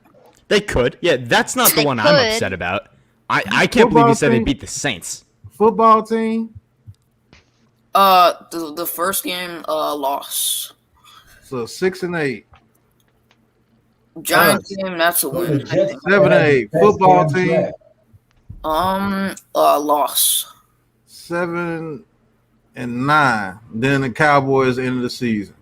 They could. Yeah, that's not the They one I'm could. upset about. I can't believe you said they beat the Saints. Football team. The first game, loss. So 6-8. Giants game, that's a The win. I Jets think. 7-8. best Football damn team. draft. Loss. 7-9. Then the Cowboys end of the season.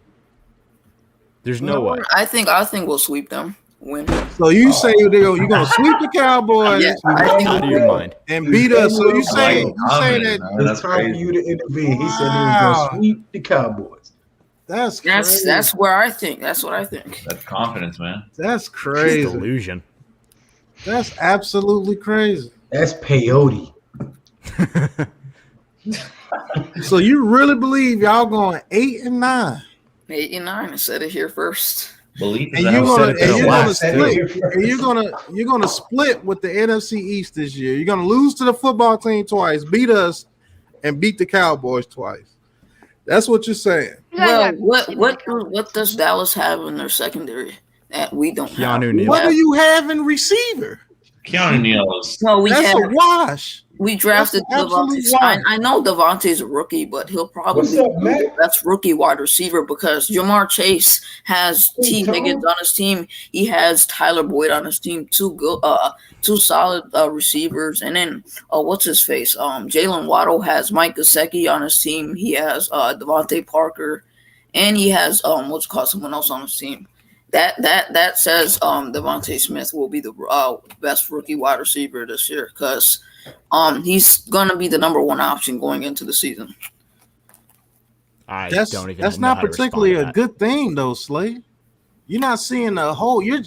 There's no way. I think we'll sweep them. Win. So you say you're gonna sweep the Cowboys Yeah, I think Out of your mind. and beat us. So you say Like, that man, It's that's time for crazy. you to intervene. He said he was Wow. going to sweep the Cowboys. That's crazy. That's where I think. That's what I think. That's confidence, man. That's crazy. Delusion. That's absolutely crazy. That's peyote. So you really believe y'all going 8 and 9? 8 and 9 instead of here first. Belief is And a you're house. gonna, said it and for you're the gonna last split. And you're gonna split with the NFC East this year. You're gonna lose to the football team twice, beat us, and beat the Cowboys twice. That's what you're saying. Well, what does Dallas have in their secondary that we don't have? Keanu Neal. What do you have in receiver? Keanu Neal is Well, That's a wash. we drafted That's absolute Devontae. wild. I know Devontae's a rookie, but he'll probably What's be up, the Matt? best rookie wide receiver because Jamar Chase has T. Tom. Higgins on his team. He has Tyler Boyd on his team. Two solid receivers, and then what's his face? Jalen Waddle has Mike Gesicki on his team. He has Devontae Parker, and he has someone else on his team. That says Devontae Smith will be the best rookie wide receiver this year because he's gonna be the number one option going into the season. That's don't even that's know not how to respond particularly to a that. good thing, though, Slade. You're not seeing the whole. You're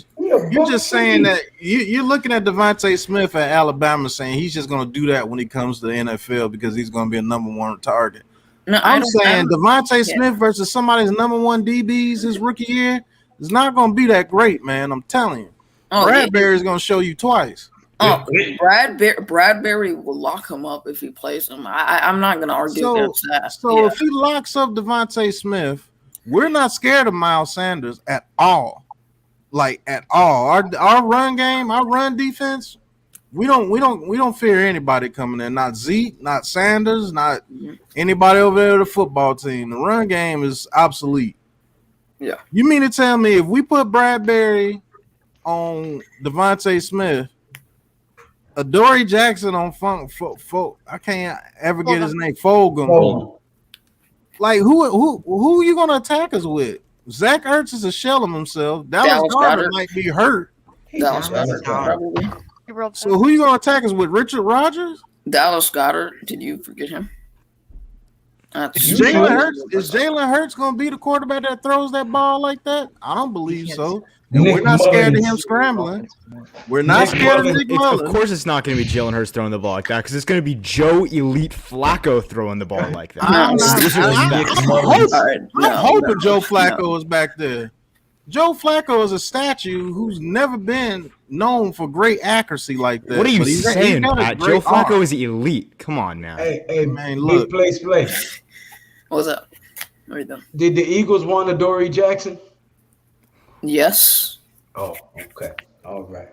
just saying that you're looking at Devontae Smith at Alabama, saying he's just going to do that when he comes to the NFL because he's going to be a number one target. No, I'm saying don't- Devontae Smith versus somebody's number one DBs his rookie year is not going to be that great, man. I'm telling you. Oh, Bradbury's going to show you twice. Bradbury will lock him up if he plays him. I'm not going to argue against that. So if he locks up Devontae Smith, we're not scared of Miles Sanders at all. Like at all. Our run game, our run defense, we don't fear anybody coming in. Not Zeke, not Sanders, not anybody over there on the football team. The run game is obsolete. Yeah. You mean to tell me if we put Bradbury on Devontae Smith, Adoree Jackson on I can't ever get his name. Fulgham. Like who you gonna attack us with? Zach Ertz is a shell of himself. Dallas Goedert might be hurt. Dallas Goedert, probably. So who you gonna attack us with? Richard Rodgers? Dallas Goedert. Did you forget him? Is Jalen Hurts gonna be the quarterback that throws that ball like that? I don't believe so. And we're not scared of him scrambling. We're not scared of Nick Mullins. Of course, it's not going to be Jalen Hurts throwing the ball like that because it's going to be Joe Elite Flacco throwing the ball like that. I'm hoping Joe Flacco is back there. Joe Flacco is a statue who's never been known for great accuracy like that. What are you But he's saying, got a Pat? great Joe Flacco arm. is elite. Come on now. Hey, man, look. play. What's up? What are you doing? Did the Eagles want Adoree Jackson? Yes. Oh, okay. All right.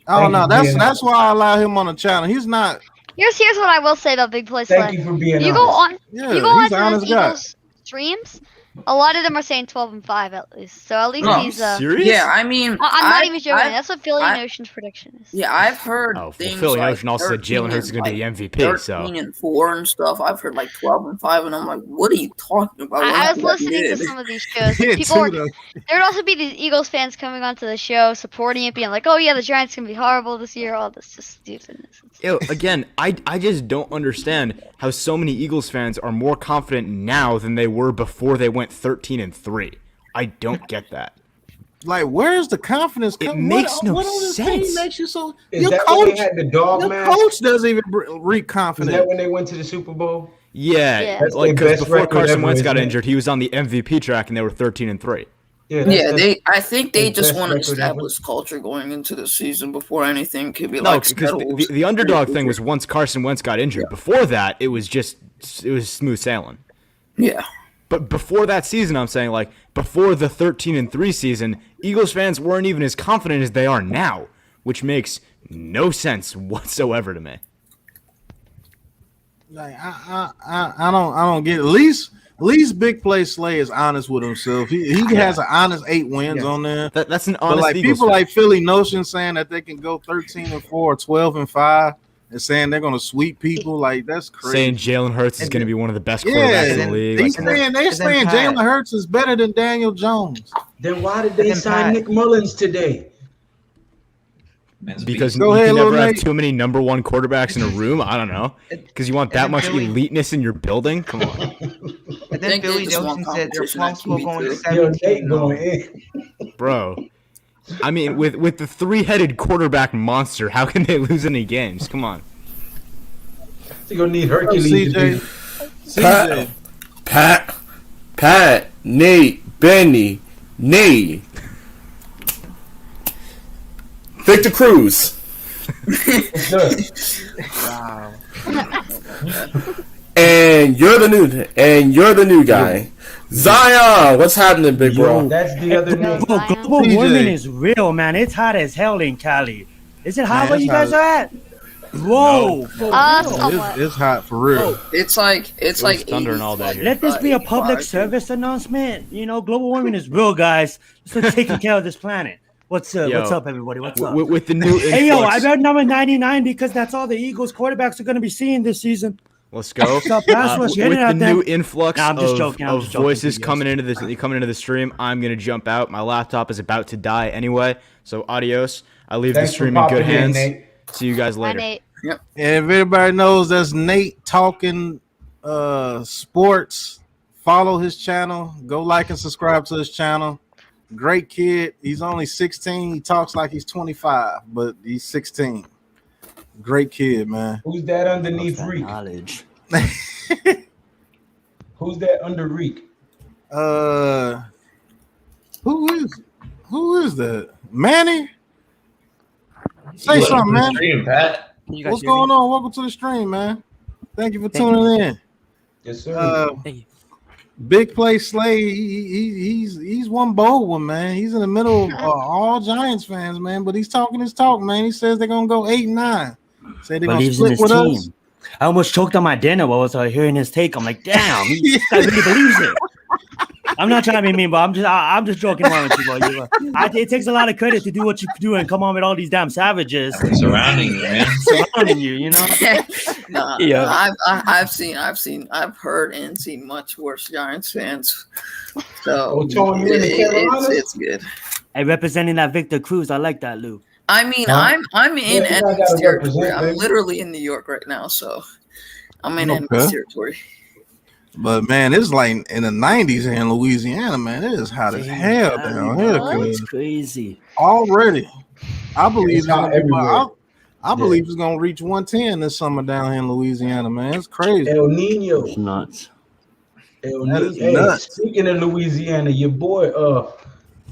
I don't know. Thank you for That's why I allow him on the channel. He's not. Here's what I will say about Big Play Thank Slay. you for being You honest. go on. Yeah, You go he's on an to honest the guy. Eagles streams. A lot of them are saying 12-5 at least. So at least No, he's. Serious? Yeah, I mean, I'm not even joking. That's what Philly Notion's prediction is. Yeah, I've heard Oh, well, things Philly like Ocean also said 13 Jalen Hurts is going to be the and, MVP. 13 So and 4 and stuff. I've heard like 12-5, and I'm like, what are you talking about? I was listening to some of these shows. Yeah, People were, too, though. there'd also be these Eagles fans coming onto the show, supporting it, being like, "Oh yeah, the Giants gonna be horrible this year." All this just stupidness. Again, I just don't understand how so many Eagles fans are more confident now than they were before they went 13-3. I don't get that. Like, where's the confidence? It makes no what on this sense. team makes you so? Is Your that when coach, they had the dog your mask? coach doesn't even reek Is confident. that when they went to the Super Bowl? Yeah, Yeah. That's like their because best before record Carson ever, Wentz got isn't it? injured, he was on the MVP track and they were 13-3. Yeah, I think they the just best want to record ever. establish culture going into the season before anything could be No, like because schedules. the underdog thing was once Carson Wentz got injured. Before that, it was smooth sailing. Yeah. But before that season, I'm saying, like, before the 13-3 season, Eagles fans weren't even as confident as they are now, which makes no sense whatsoever to me. Like, I don't get it. At least Big Play Slay is honest with himself. He has an honest 8 wins on there. That's an But honest like Eagles people fan. like Philly Notion saying that they can go 13-4, 12-5, and saying they're gonna sweep people, like that's crazy. Saying Jalen Hurts is going to be one of the best quarterbacks Yeah, in the league. they're saying Pat. Jalen Hurts is better than Daniel Jones. Then why did they then sign Pat- Nick Mullins today? Man's Because beast. Go you ahead, can never little have Nate. too many number one quarterbacks in a room. I don't know. Because you want that then much Philly- eliteness in your building? Come on. And But then think they Billy just want Nelson said their competition at flumps will go in QB2. Yo, 17. Nate going in. Bro. I mean, with the three-headed quarterback monster, how can they lose any games? Come on. You're gonna need Hercules. CJ. CJ. Pat, Nate, Benny, Nate, Victor Cruz. Wow. And you're the new guy. Zion, what's happening, big bro? That's the other name. Zion. Global CJ. warming is real, man. It's hot as hell in Cali. Is it hot Man, where it's you guys hot. are at? Whoa. for real. Somewhat. It's hot for real. It's like was thundering all day here. Let this be a 85, public 85. service announcement. You know, global warming is real, guys. Let's taking care of this planet. What's up? Yo, What's up, everybody? What's up? With the new influx, Hey, yo, I read number 99 because that's all the Eagles quarterbacks are going to be seeing this season. let's go. Stop pass rush, get With it out the there. new influx Nah, I'm just joking, I'm of just joking, voices yes. coming into the stream, I'm gonna jump out. My laptop is about to die anyway, so adios. I leave Thanks the for stream in good popping in, hands. Nate. See you guys Bye, later. Nate. And if everybody knows that's Nate talking sports, follow his channel. Go like and subscribe to his channel. Great kid. He's only 16. He talks like he's 25, but he's 16. Great kid, man. Who's that underneath That Reek? knowledge. Who's that under Reek? Who is that? Manny? Say something, man. Stream, Pat. What's going on? Welcome to the stream, man. Thank you for tuning in. Yes, sir. Big Play Slay, he's one bold one, man. He's in the middle of all Giants fans, man. But he's talking his talk, man. He says they're gonna go 8-9. Say they're gonna Believes in split his with team. us. I almost choked on my dinner while I was hearing his take. I'm like, damn, this guy really believes it. I'm not trying to be mean, but I'm just joking around with you, bro. It takes a lot of credit to do what you do and come on with all these damn savages Surrounding you, man. surrounding you. You know? Nah, Yeah. I've heard and seen much worse Giants fans. So Oh, Tony, you in the Carolinas? it's good. Hey, representing that Victor Cruz, I like that, Lou. I mean, Huh? I'm in Yeah, you enemy's gotta territory. represent, I'm baby. literally in New York right now, so I'm in Okay. enemy's territory. But man, it's like in the 90s here in Louisiana, man. It is hot as hell down here. It's Cause crazy. already, I believe It's hot everywhere. I believe it's gonna reach 110 this summer down here in Louisiana, man. It's crazy. El Nino. It's nuts. El That Nino. is Hey, nuts. speaking of Louisiana, your boy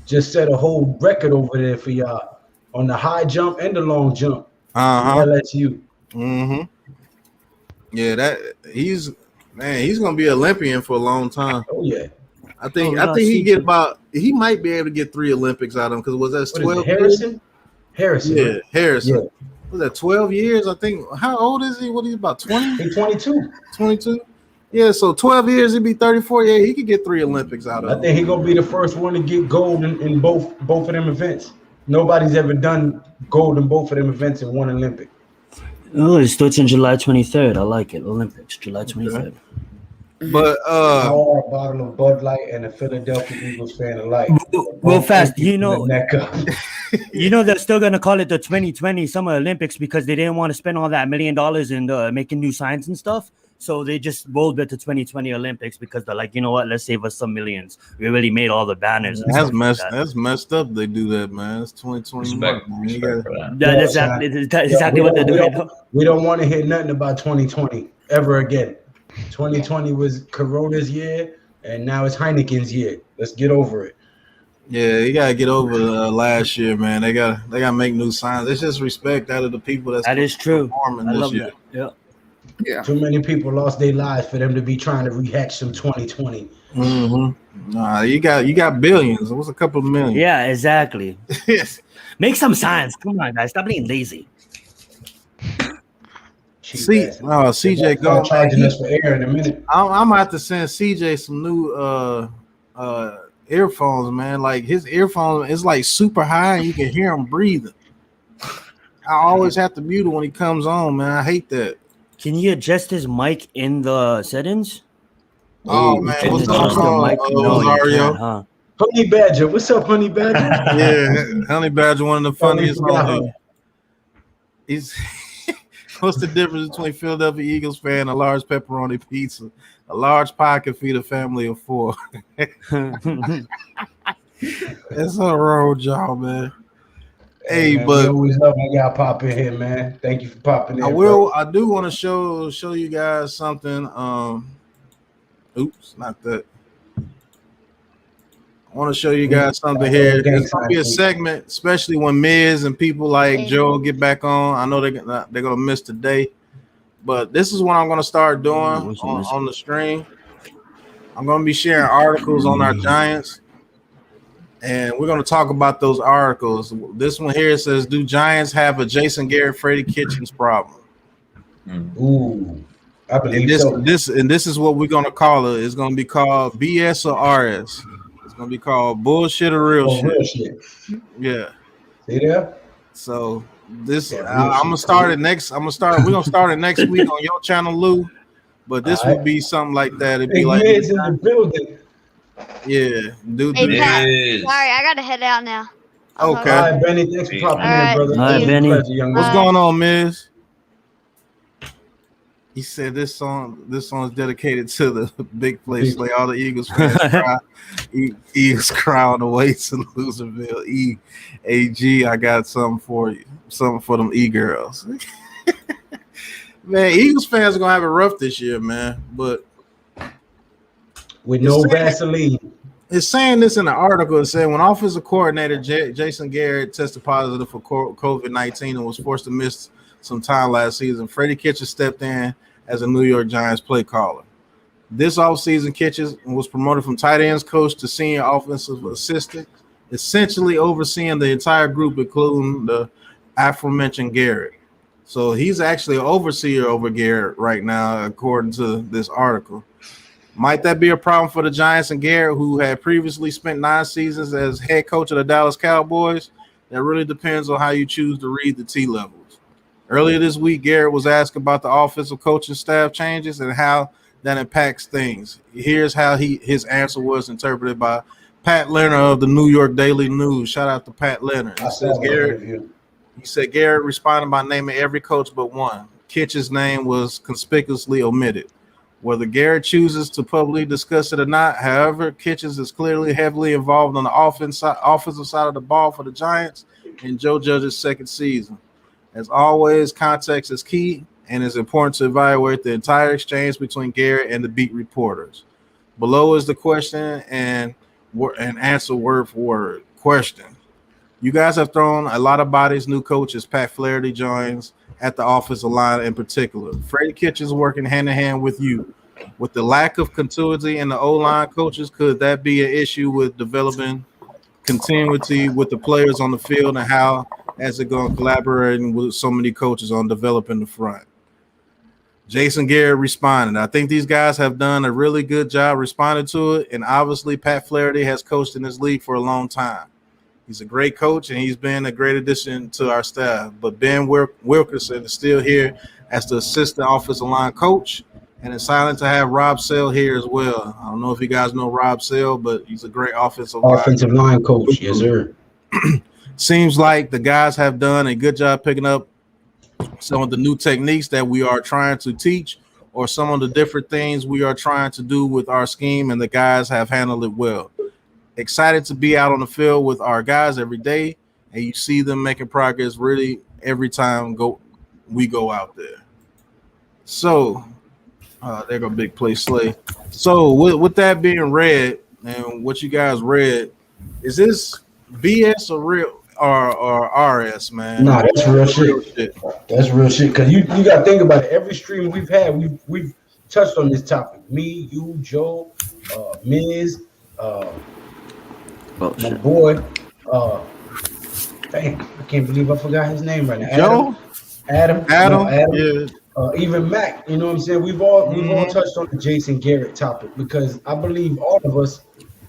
just set a whole record over there for y'all on the high jump and the long jump. Uh-huh. LSU. Mm-hmm. Yeah, he's gonna be Olympian for a long time. Oh yeah. I think Oh, he might be able to get 3 Olympics out of him because was that What is 12 it, Harrison? Harrison. Yeah, Harrison. Yeah. Was that 12 years? I think. How old is he? What is he about 20? He's 22. 22? Yeah, so 12 years, he'd be 34. Yeah, he could get 3 Olympics out of I him. think he's gonna be the first one to get gold in both of them events. Nobody's ever done gold in both of them events in one Olympic. Oh, it starts on July 23rd. I like it. Olympics, July 23rd. But All a bottle of Bud Light and a Philadelphia Eagles fan alike. Real fast, you know, Neck up. you know they're still gonna call it the 2020 Summer Olympics because they didn't want to spend all that $1 million in making new signs and stuff. So they just rolled it to 2020 Olympics because they're like, you know what? Let's save us some millions. We already made all the banners. And that's stuff like messed. that. That's messed up. They do that, man. It's 2021. Respect, man. You respect gotta- for that. That's exactly what they're doing. We don't want to hear nothing about 2020 ever again. 2020 was Corona's year, and now it's Heineken's year. Let's get over it. Yeah, you gotta get over last year, man. They gotta make new signs. It's just respect out of the people That is true. performing I this love year. that. Yeah. Yeah. Too many people lost their lives for them to be trying to rehatch some 2020. Mm-hmm. Nah, you got billions. It was a couple of million. Yeah, exactly. Yes. Make some signs. Come on, guys. Stop being lazy. Cheap See, ass. CJ, They're go. charging us for air in a minute. I'm about to send CJ some new earphones, man. Like his earphones is like super high, and you can hear him breathing. I always have to mute him when he comes on, man. I hate that. Can you adjust his mic in the settings? Oh man, Can you what's adjust up, the mic? No, you Rosario? can't, huh? Honey Badger, what's up, Honey Badger? Yeah, Honey Badger, one of the funniest forgot on her. here. He's What's the difference between Philadelphia Eagles fan and a large pepperoni pizza? A large pie can feed a family of 4. That's a wrong job, man. Hey, man, we but always love when y'all pop in here, man. Thank you for popping in. I do want to show you guys something. Oops, not that. I want to show you guys something here. It's gonna be a segment, especially when Miz and people like Joe get back on. I know they're gonna miss today, but this is what I'm gonna start doing on the stream. I'm gonna be sharing articles on our Giants, and we're gonna talk about those articles. This one here says, "Do Giants have a Jason Garrett, Freddie Kitchens problem?" Ooh, I believe this is what we're gonna call it. It's gonna be called BS or RS. It's gonna be called bullshit or real shit. Real shit. Yeah. See there? So this I'm gonna start it next. We're gonna start it next week on your channel, Lou. But this would be something like that. It'd be like Miz in the building. Yeah, dude. Hey, Pat, sorry, I gotta head out now. Okay. All right, Benny, thanks for popping in, brother. All right, Benny. What's going on, Miz? He said this song is dedicated to the big place. Like all the Eagles fans cry. Eagles cry on the way to Loserville. EAG, I got something for you. Something for them E-girls. Man, Eagles fans are gonna have it rough this year, man. But with no Vaseline. It's saying this in the article. It said when offensive coordinator Jason Garrett tested positive for COVID-19 and was forced to miss some time last season, Freddie Kitchens stepped in as a New York Giants play caller. This offseason, Kitchens was promoted from tight ends coach to senior offensive assistant, essentially overseeing the entire group, including the aforementioned Garrett. So he's actually an overseer over Garrett right now, according to this article. Might that be a problem for the Giants and Garrett, who had previously spent 9 seasons as head coach of the Dallas Cowboys? That really depends on how you choose to read the T levels. Earlier this week, Garrett was asked about the offensive coaching staff changes and how that impacts things. Here's how his answer was interpreted by Pat Leonard of the New York Daily News. Shout out to Pat Leonard. He said Garrett responded by naming every coach but one. Kitch's name was conspicuously omitted. Whether Garrett chooses to publicly discuss it or not, however, Kitchens is clearly heavily involved on the offensive side of the ball for the Giants in Joe Judge's second season. As always, context is key, and it's important to evaluate the entire exchange between Garrett and the beat reporters. Below is the question and answer word for word. Question. You guys have thrown a lot of bodies, new coaches. Pat Flaherty joins at the offensive line in particular. Freddie Kitchens working hand-in-hand with you. With the lack of continuity in the O-line coaches, could that be an issue with developing continuity with the players on the field, and how is it going to collaborating with so many coaches on developing the front? Jason Garrett responded. I think these guys have done a really good job responding to it, and obviously Pat Flaherty has coached in this league for a long time. He's a great coach, and he's been a great addition to our staff. But Ben Wilkerson is still here as the assistant offensive line coach, and it's silent to have Rob Sell here as well. I don't know if you guys know Rob Sell, but he's a great offensive line coach. Yes, sir. Seems like the guys have done a good job picking up some of the new techniques that we are trying to teach, or some of the different things we are trying to do with our scheme, and the guys have handled it well. Excited to be out on the field with our guys every day, and you see them making progress really every time we go out there. So there go big play Slay. So with that being read, and what you guys read, is this BS or real or RS, man? Nah, that's real shit. That's real shit. Because you got to think about it. Every stream we've had, we've touched on this topic. Me, you, Joe, Miz, my boy, dang, I can't believe I forgot his name right now. Adam. Yeah. Even Mac, you know what I'm saying? We've all touched on the Jason Garrett topic, because I believe all of us,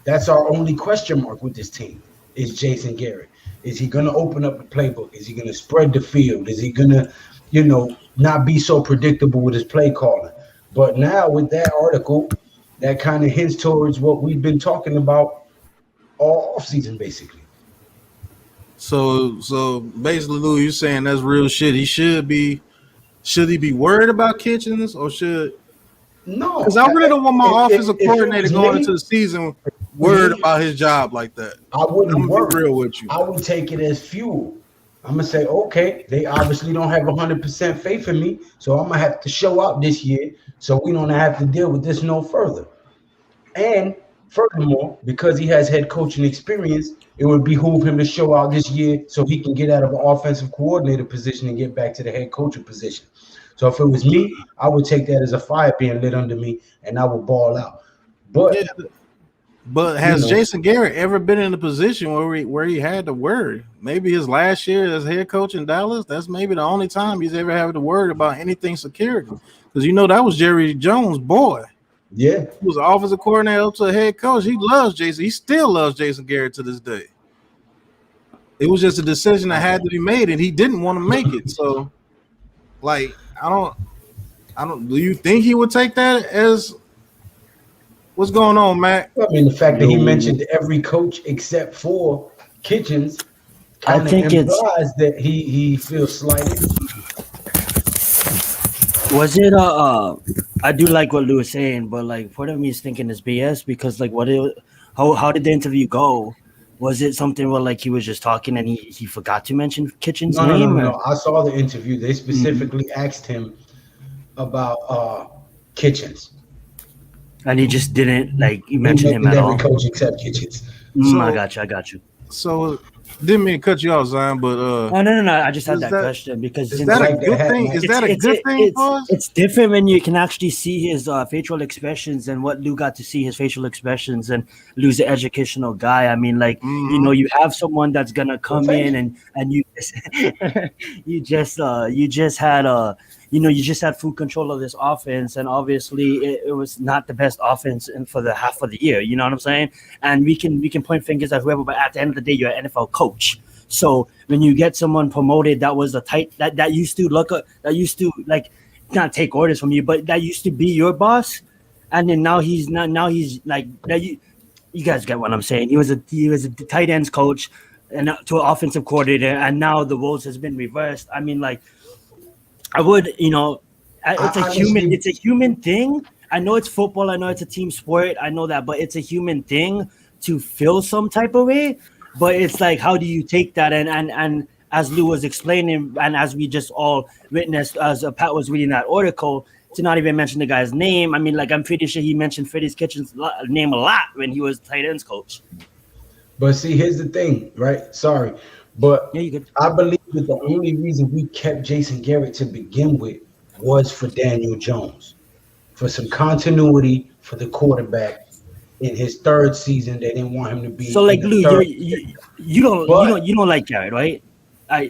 that's our only question mark with this team, is Jason Garrett. Is he going to open up the playbook? Is he going to spread the field? Is he going to, not be so predictable with his play calling? But now with that article, that kind of hints towards what we've been talking about all offseason, basically. So basically, Lou, you're saying that's real shit. He should be should he be worried about Kitchens or should? No, Because I really don't want my offensive if it coordinator was going me- into the season worried me, about his job like that. I wouldn't I'm gonna be worry. real with you. I would take it as fuel. I'm gonna say, okay, they obviously don't have 100% faith in me, so I'm gonna have to show out this year, so we don't have to deal with this no further. And furthermore, because he has head coaching experience, it would behoove him to show out this year so he can get out of an offensive coordinator position and get back to the head coaching position. So if it was me, I would take that as a fire being lit under me, and I would ball out. But Yeah, but has Jason Garrett ever been in a position where he had to worry? Maybe his last year as head coach in Dallas. That's maybe the only time he's ever had to worry about anything security. Because that was Jerry Jones' boy. Yeah, he was an offensive coordinator up to a head coach. He loves Jason. He still loves Jason Garrett to this day. It was just a decision that had to be made, and he didn't want to make it. So, like, I don't. Do you think he would take that as what's going on, Matt? I mean, the fact that he mentioned every coach except for Kitchens kind of implies that he feels slighted. Was it I do like what Lou was saying, but like part of me is thinking it's BS because like how did the interview go? Was it something where like he was just talking and he forgot to mention Kitchen's name? No. I saw the interview. They specifically asked him about Kitchens. And he just didn't like you mentioned him at every all. coach except Kitchens. I got you. So didn't mean to cut you off, Zion, but no. I just had that question because is that a good thing? Is that a good thing for us? It's different when you can actually see his facial expressions and what Lou got to see his facial expressions and Lou's an educational guy. I mean, like you have someone that's gonna come in and you you just had full control of this offense, and obviously it was not the best offense for the half of the year. You know what I'm saying? And we can point fingers at whoever, but at the end of the day, you're an NFL coach. So when you get someone promoted that was that used to like not take orders from you, but that used to be your boss, and then now he's like that. You guys get what I'm saying? He was a tight ends coach and to an offensive coordinator, and now the roles has been reversed. I mean, like. I would, it's a human thing. I know it's football. I know it's a team sport. I know that, but it's a human thing to feel some type of way. But it's like, how do you take that? And as Lou was explaining, and as we just all witnessed, as Pat was reading that article, to not even mention the guy's name. I mean, like, I'm pretty sure he mentioned Freddie's Kitchen's name a lot when he was tight ends coach. But see, here's the thing, right? Sorry. But I believe that the only reason we kept Jason Garrett to begin with was for Daniel Jones, for some continuity for the quarterback in his third season. They didn't want him to be. So, like Lou, you don't like Garrett, right? I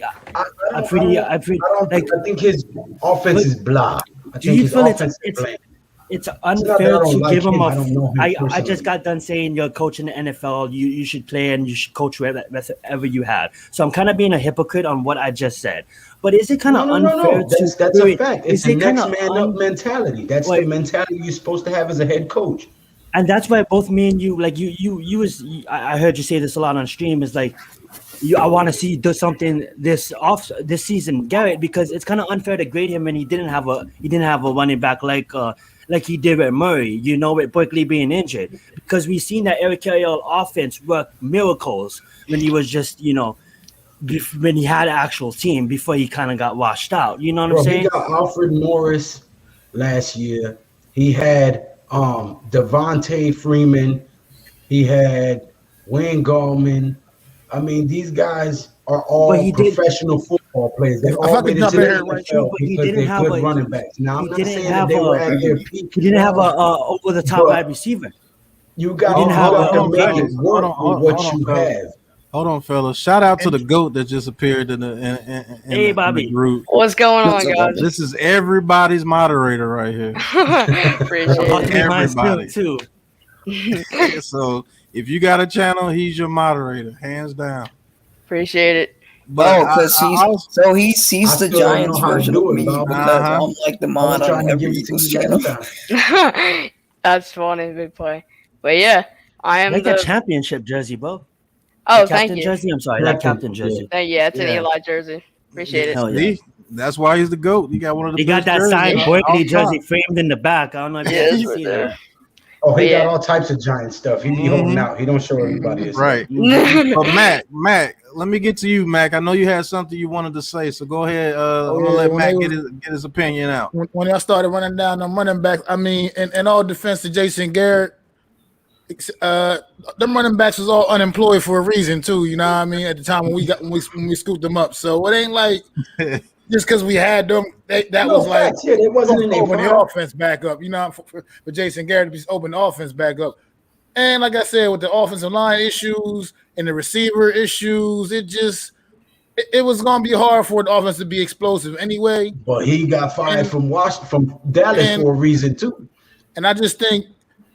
think his offense is blah. Do you feel it's unfair to give him I just got done saying you're coaching the NFL. You should play and you should coach wherever you have. So I'm kind of being a hypocrite on what I just said. But is it kind of unfair? That's a fact. It's a next man up mentality. That's the mentality you're supposed to have as a head coach. And that's why both me and you, like I heard you say this a lot on stream. Is like, I want to see do something this season, Garrett, because it's kind of unfair to grade him when he didn't have a running back like he did with Murray, with Berkeley being injured. Because we've seen that Eric Carriel offense work miracles when he was just, when he had an actual team before he kind of got washed out. You know what I'm saying? He got Alfred Morris last year. He had Devontae Freeman. He had Wayne Gallman. I mean, these guys are all professional football players. They all made it to the NFL because they're good running backs. Now, I'm not saying that they were at their peak. He didn't have a over-the-top wide receiver. You got to make it work with what you have. Hold on, fellas. Shout out to the GOAT that just appeared in the group. What's going on, guys? This is everybody's moderator right here. Appreciate it. Everybody. Too. So if you got a channel, he's your moderator, hands down. Appreciate it. But because he sees the Giants version of me because I'm like the mod on everything's channel. That's funny, big play. But yeah, I am that championship jersey, bro. Oh, thank you. Jersey. I'm sorry, that captain jersey. Yeah, it's an Eli jersey. Appreciate it. Hell yeah. That's why he's the GOAT. He got one of the He got best that jerseys signed all Barkley time. jersey framed in the back. I don't know if you Yeah, guys it's right see there. that. Oh, he But got yeah. all types of giant stuff. He be holding out. He don't show everybody his Right. stuff. But Mac, let me get to you, Mac. I know you had something you wanted to say, so go ahead. I'm gonna let Mac get his opinion out. When y'all started running down them running backs, I mean, in all defense to Jason Garrett, them running backs was all unemployed for a reason too. You know what I mean? At the time when we scooped them up, so it ain't like just because we had them, that was like it wasn't in open their the offense back up. You know, for Jason Garrett to open the offense back up. And like I said, with the offensive line issues and the receiver issues, it was going to be hard for the offense to be explosive anyway. But he got fired from Dallas for a reason too. And I just think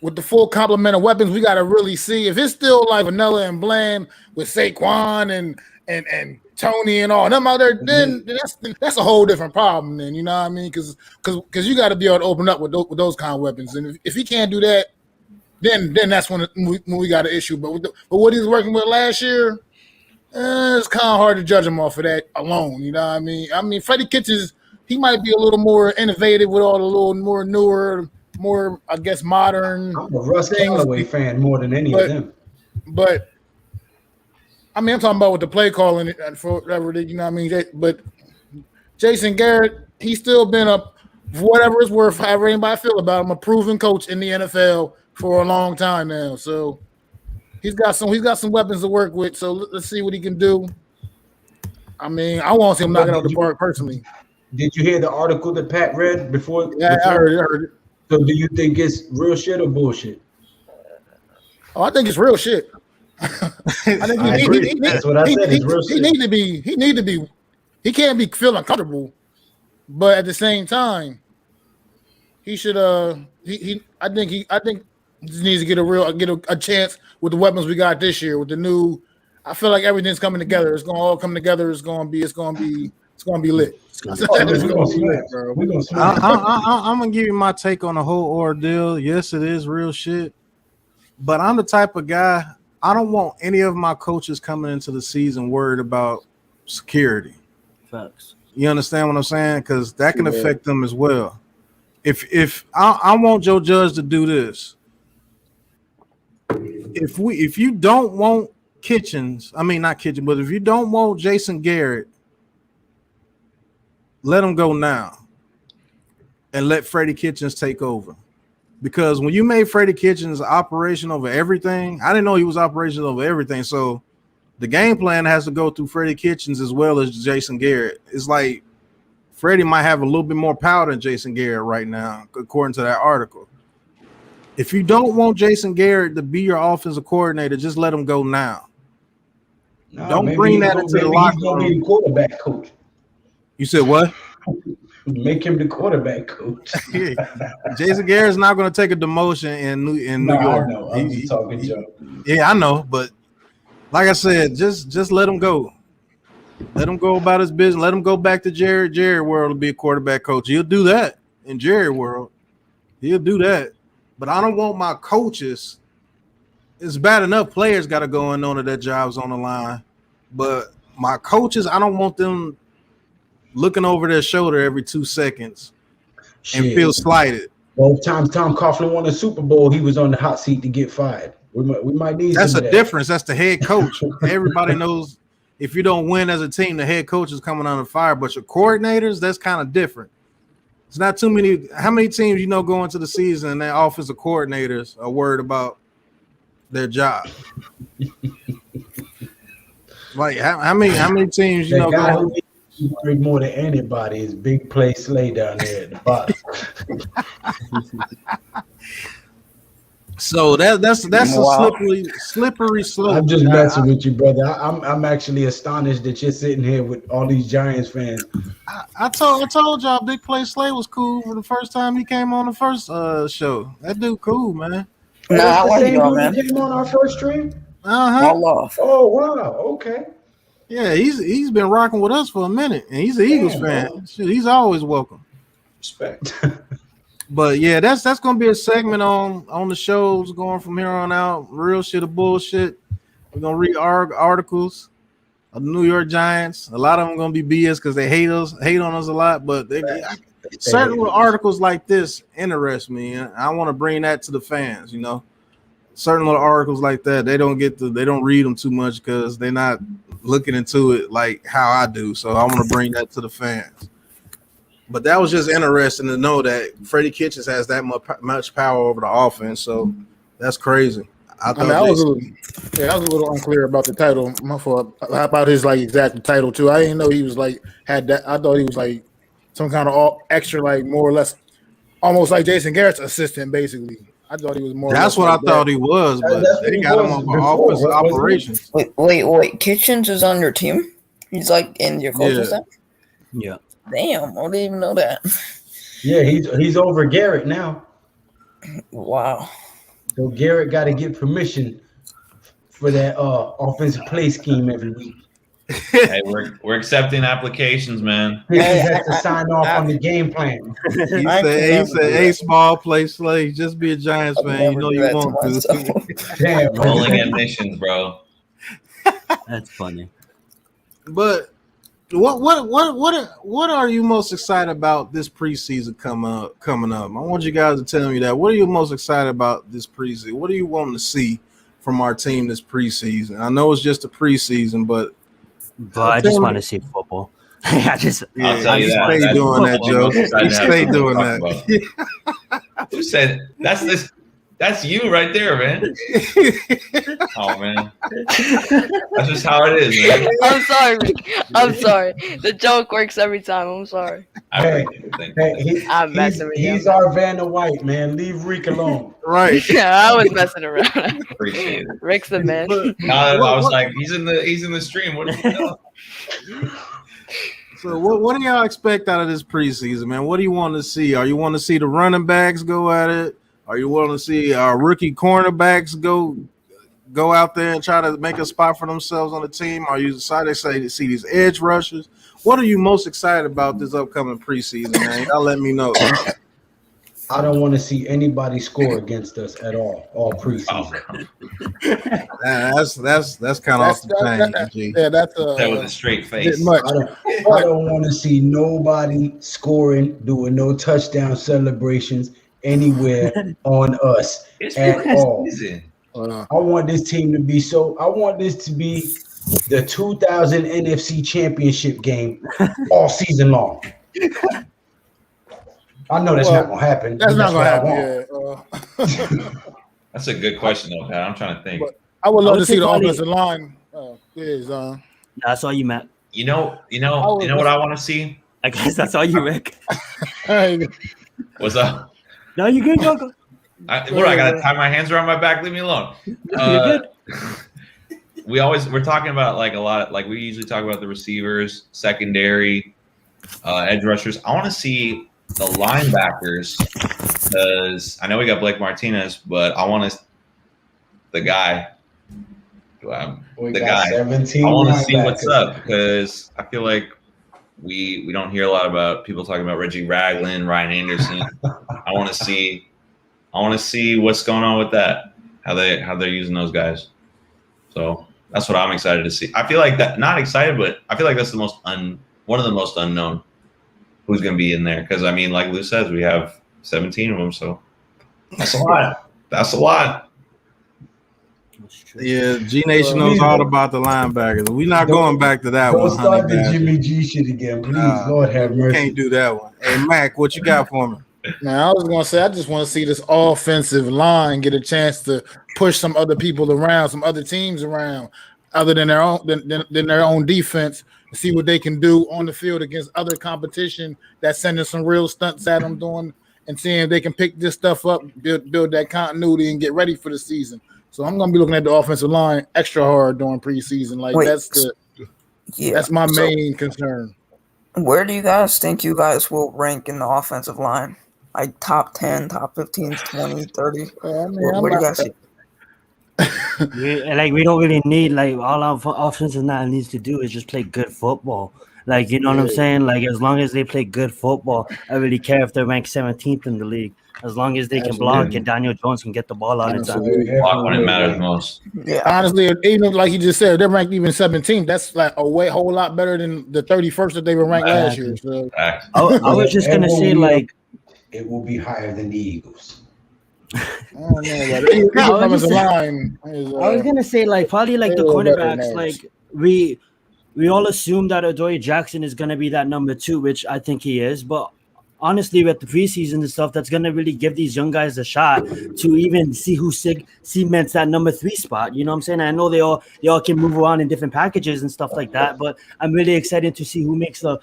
with the full complement of weapons, we got to really see if it's still like Vanilla and Bland with Saquon and Tony and all them out there. Then that's a whole different problem. Then you know what I mean? Because you got to be able to open up with those kind of weapons. And if he can't do that, then that's when we got an issue. But what he was working with last year, it's kind of hard to judge him off of that alone. You know what I mean? I mean, Freddie Kitchens, he might be a little more innovative with all the little more newer, more, I guess, modern. I'm a Russ Callaway fan more than any of them. But I mean, I'm talking about with the play calling for whatever, you know what I mean? But Jason Garrett, he's still been for whatever it's worth, however anybody feel about him, a proven coach in the NFL for a long time now. So he's got some weapons to work with. So let's see what he can do. I mean, I want to see him knock it out the park personally. Did you hear the article that Pat read before? Yeah, I heard it. So do you think it's real shit or bullshit? Oh, I think it's real shit. I think that's what I said. It's real shit. He need to be. He can't be feeling comfortable, but at the same time, he should. I think he just needs to get a chance with the weapons we got this year with the new. I feel like everything's coming together. It's gonna all come together. It's gonna be lit. I'm gonna give you my take on the whole ordeal. Yes, it is real shit, but I'm the type of guy. I don't want any of my coaches coming into the season worried about security. Facts. You understand what I'm saying? Because that can affect them as well. If I want Joe Judge to do this, if you don't want Kitchens, I mean not Kitchens, but if you don't want Jason Garrett, let him go now and let Freddie Kitchens take over. Because when you made Freddie Kitchens operation over everything, I didn't know he was operational over everything. So the game plan has to go through Freddie Kitchens as well as Jason Garrett. It's like Freddie might have a little bit more power than Jason Garrett right now, according to that article. If you don't want Jason Garrett to be your offensive coordinator, just let him go now. No, don't bring that into the locker room. He's gonna be the quarterback coach. You said what? Make him the quarterback coach. Jason Garrett's not going to take a demotion in New York. I know. I'm just talking junk. Yeah, I know, but like I said, just let him go. Let him go about his business. Let him go back to Jerry World to be a quarterback coach. He'll do that in Jerry World. He'll do that. But I don't want my coaches. It's bad enough players got to go in on their jobs on the line, but my coaches, I don't want them looking over their shoulder every 2 seconds and feel slighted. Both times Tom Coughlin won a Super Bowl, he was on the hot seat to get fired. We might need that's some a of difference. That's the head coach. Everybody knows if you don't win as a team, the head coach is coming under fire. But your coordinators, that's kind of different. It's not too many. How many teams you know go into the season and their offensive coordinators are worried about their job? Like how many teams you know go? Worried more than anybody is Big Play Slay down there at the bottom. So that's a slippery slope. I'm just messing with you, brother. I'm actually astonished that you're sitting here with all these Giants fans. I told y'all Big Play Slay was cool for the first time he came on the first show. That dude cool, man. Nah, I like y'all, man. Came on our first stream. All off. Oh wow, okay. Yeah, he's been rocking with us for a minute, and he's an Eagles fan. Shit, he's always welcome. Respect. But yeah, that's gonna be a segment on the shows going from here on out. Real shit or bullshit. We're gonna read articles. New York Giants. A lot of them gonna be BS because they hate on us a lot. But certain little articles like this interest me. And I want to bring that to the fans. You know, certain little articles like that they don't read them too much because they're not looking into it like how I do. So I want to bring that to the fans. But that was just interesting to know that Freddie Kitchens has that much power over the offense. So that's crazy. I was a little unclear about the title. My fault. About his like exact title too. I didn't know he was like had that. I thought he was like some kind of extra, like more or less, almost like Jason Garrett's assistant, basically. I thought he was more. That's what I thought he was, but they got him on offensive operations. Wait! Kitchens is on your team? He's like in your coaching staff? Yeah. Damn, I didn't even know that. Yeah, he's over Garrett now. Wow. So Garrett got to get permission for that offensive play scheme every week. Hey, we're accepting applications, man. He has to sign off on the game plan. He said, "Hey, small play slave, just be a Giants fan. You know you want to." Damn, rolling admissions, bro. That's funny. But what are you most excited about this preseason coming up? I want you guys to tell me that. What are you most excited about this preseason? What are you wanting to see from our team this preseason? I know it's just a preseason, but I just want to see football. I'll tell you that. Stay doing that, Joe. Stay doing that. Who said that's this? That's you right there, man. Oh man, that's just how it is, man. I'm sorry, Rick. I'm sorry. The joke works every time. I'm sorry. I'm messing with you. He's our Vanna White, man. Leave Rick alone. Right. Yeah, I was messing around. Appreciate it. Rick's the man. I was like, he's in the stream. What are you doing? So what do y'all expect out of this preseason, man? What do you want to see? Are you want to see the running backs go at it? Are you willing to see our rookie cornerbacks go out there and try to make a spot for themselves on the team? Are you excited to see these edge rushers? What are you most excited about this upcoming preseason, man? Y'all let me know. I don't want to see anybody score against us at all preseason. That's kind of off the chain. Yeah, that's that with a straight face. I don't want to see nobody scoring, doing no touchdown celebrations anywhere on us at all. I want this team to be I want this to be the 2000 NFC Championship game all season long. I know that's not gonna happen. That's not gonna happen. That's a good question, though, Pat. I'm trying to think. But I would love to see the offensive line. That's all you, Matt. You know what I want to see? I guess that's all you, Rick. What's up? No, you good, Coco. I gotta tie my hands around my back. Leave me alone. You're good. We're talking about like a lot. Like we usually talk about the receivers, secondary, edge rushers. I want to see the linebackers because I know we got Blake Martinez, but I want the guy. I want to see what's up because I feel like we don't hear a lot about people talking about Reggie Ragland, Ryan Anderson. I want to see what's going on with that. How they're using those guys. So that's what I'm excited to see. I feel like that not excited, but I feel like that's the most one of the most unknown. Who's going to be in there? Because I mean, like Lou says, we have 17 of them, so that's a lot. That's a lot. Yeah, GNATION knows all about the linebackers. We're not going back to that one. Don't start the Jimmy G shit again, please. Lord have mercy. Can't do that one. Hey, Mac, what you got for me? Now, I was going to say, I just want to see this offensive line get a chance to push some other people around, some other teams around, other than their own defense, and see what they can do on the field against other competition that's sending some real stunts at them doing, and seeing if they can pick this stuff up, build that continuity, and get ready for the season. So I'm going to be looking at the offensive line extra hard during preseason. That's my main concern. Where do you guys think you guys will rank in the offensive line? Like top 10, top 15, 20, 30? Where do you guys see? We don't really need, like, all our offensive line needs to do is just play good football. Like, you know what I'm saying? Like, as long as they play good football, I really care if they're ranked 17th in the league. as long as they can Absolutely. block and Daniel Jones can get the ball out of time. Absolutely. Block when it matters most. Yeah, honestly, even like you just said, they're ranked even 17th. That's like a whole lot better than the 31st that they were ranked last year. So I was just gonna say, like, it will be higher than the Eagles. I don't know about it. No, I was Offensive just- line is, I was gonna say, like, probably like the a little better than cornerbacks, ours. like we all assume that Adoree Jackson is gonna be that number 2, which I think he is, but honestly, with the preseason and stuff, that's gonna really give these young guys a shot to even see who cements that number 3 spot. You know what I'm saying? I know they all can move around in different packages and stuff like that, but I'm really excited to see who makes a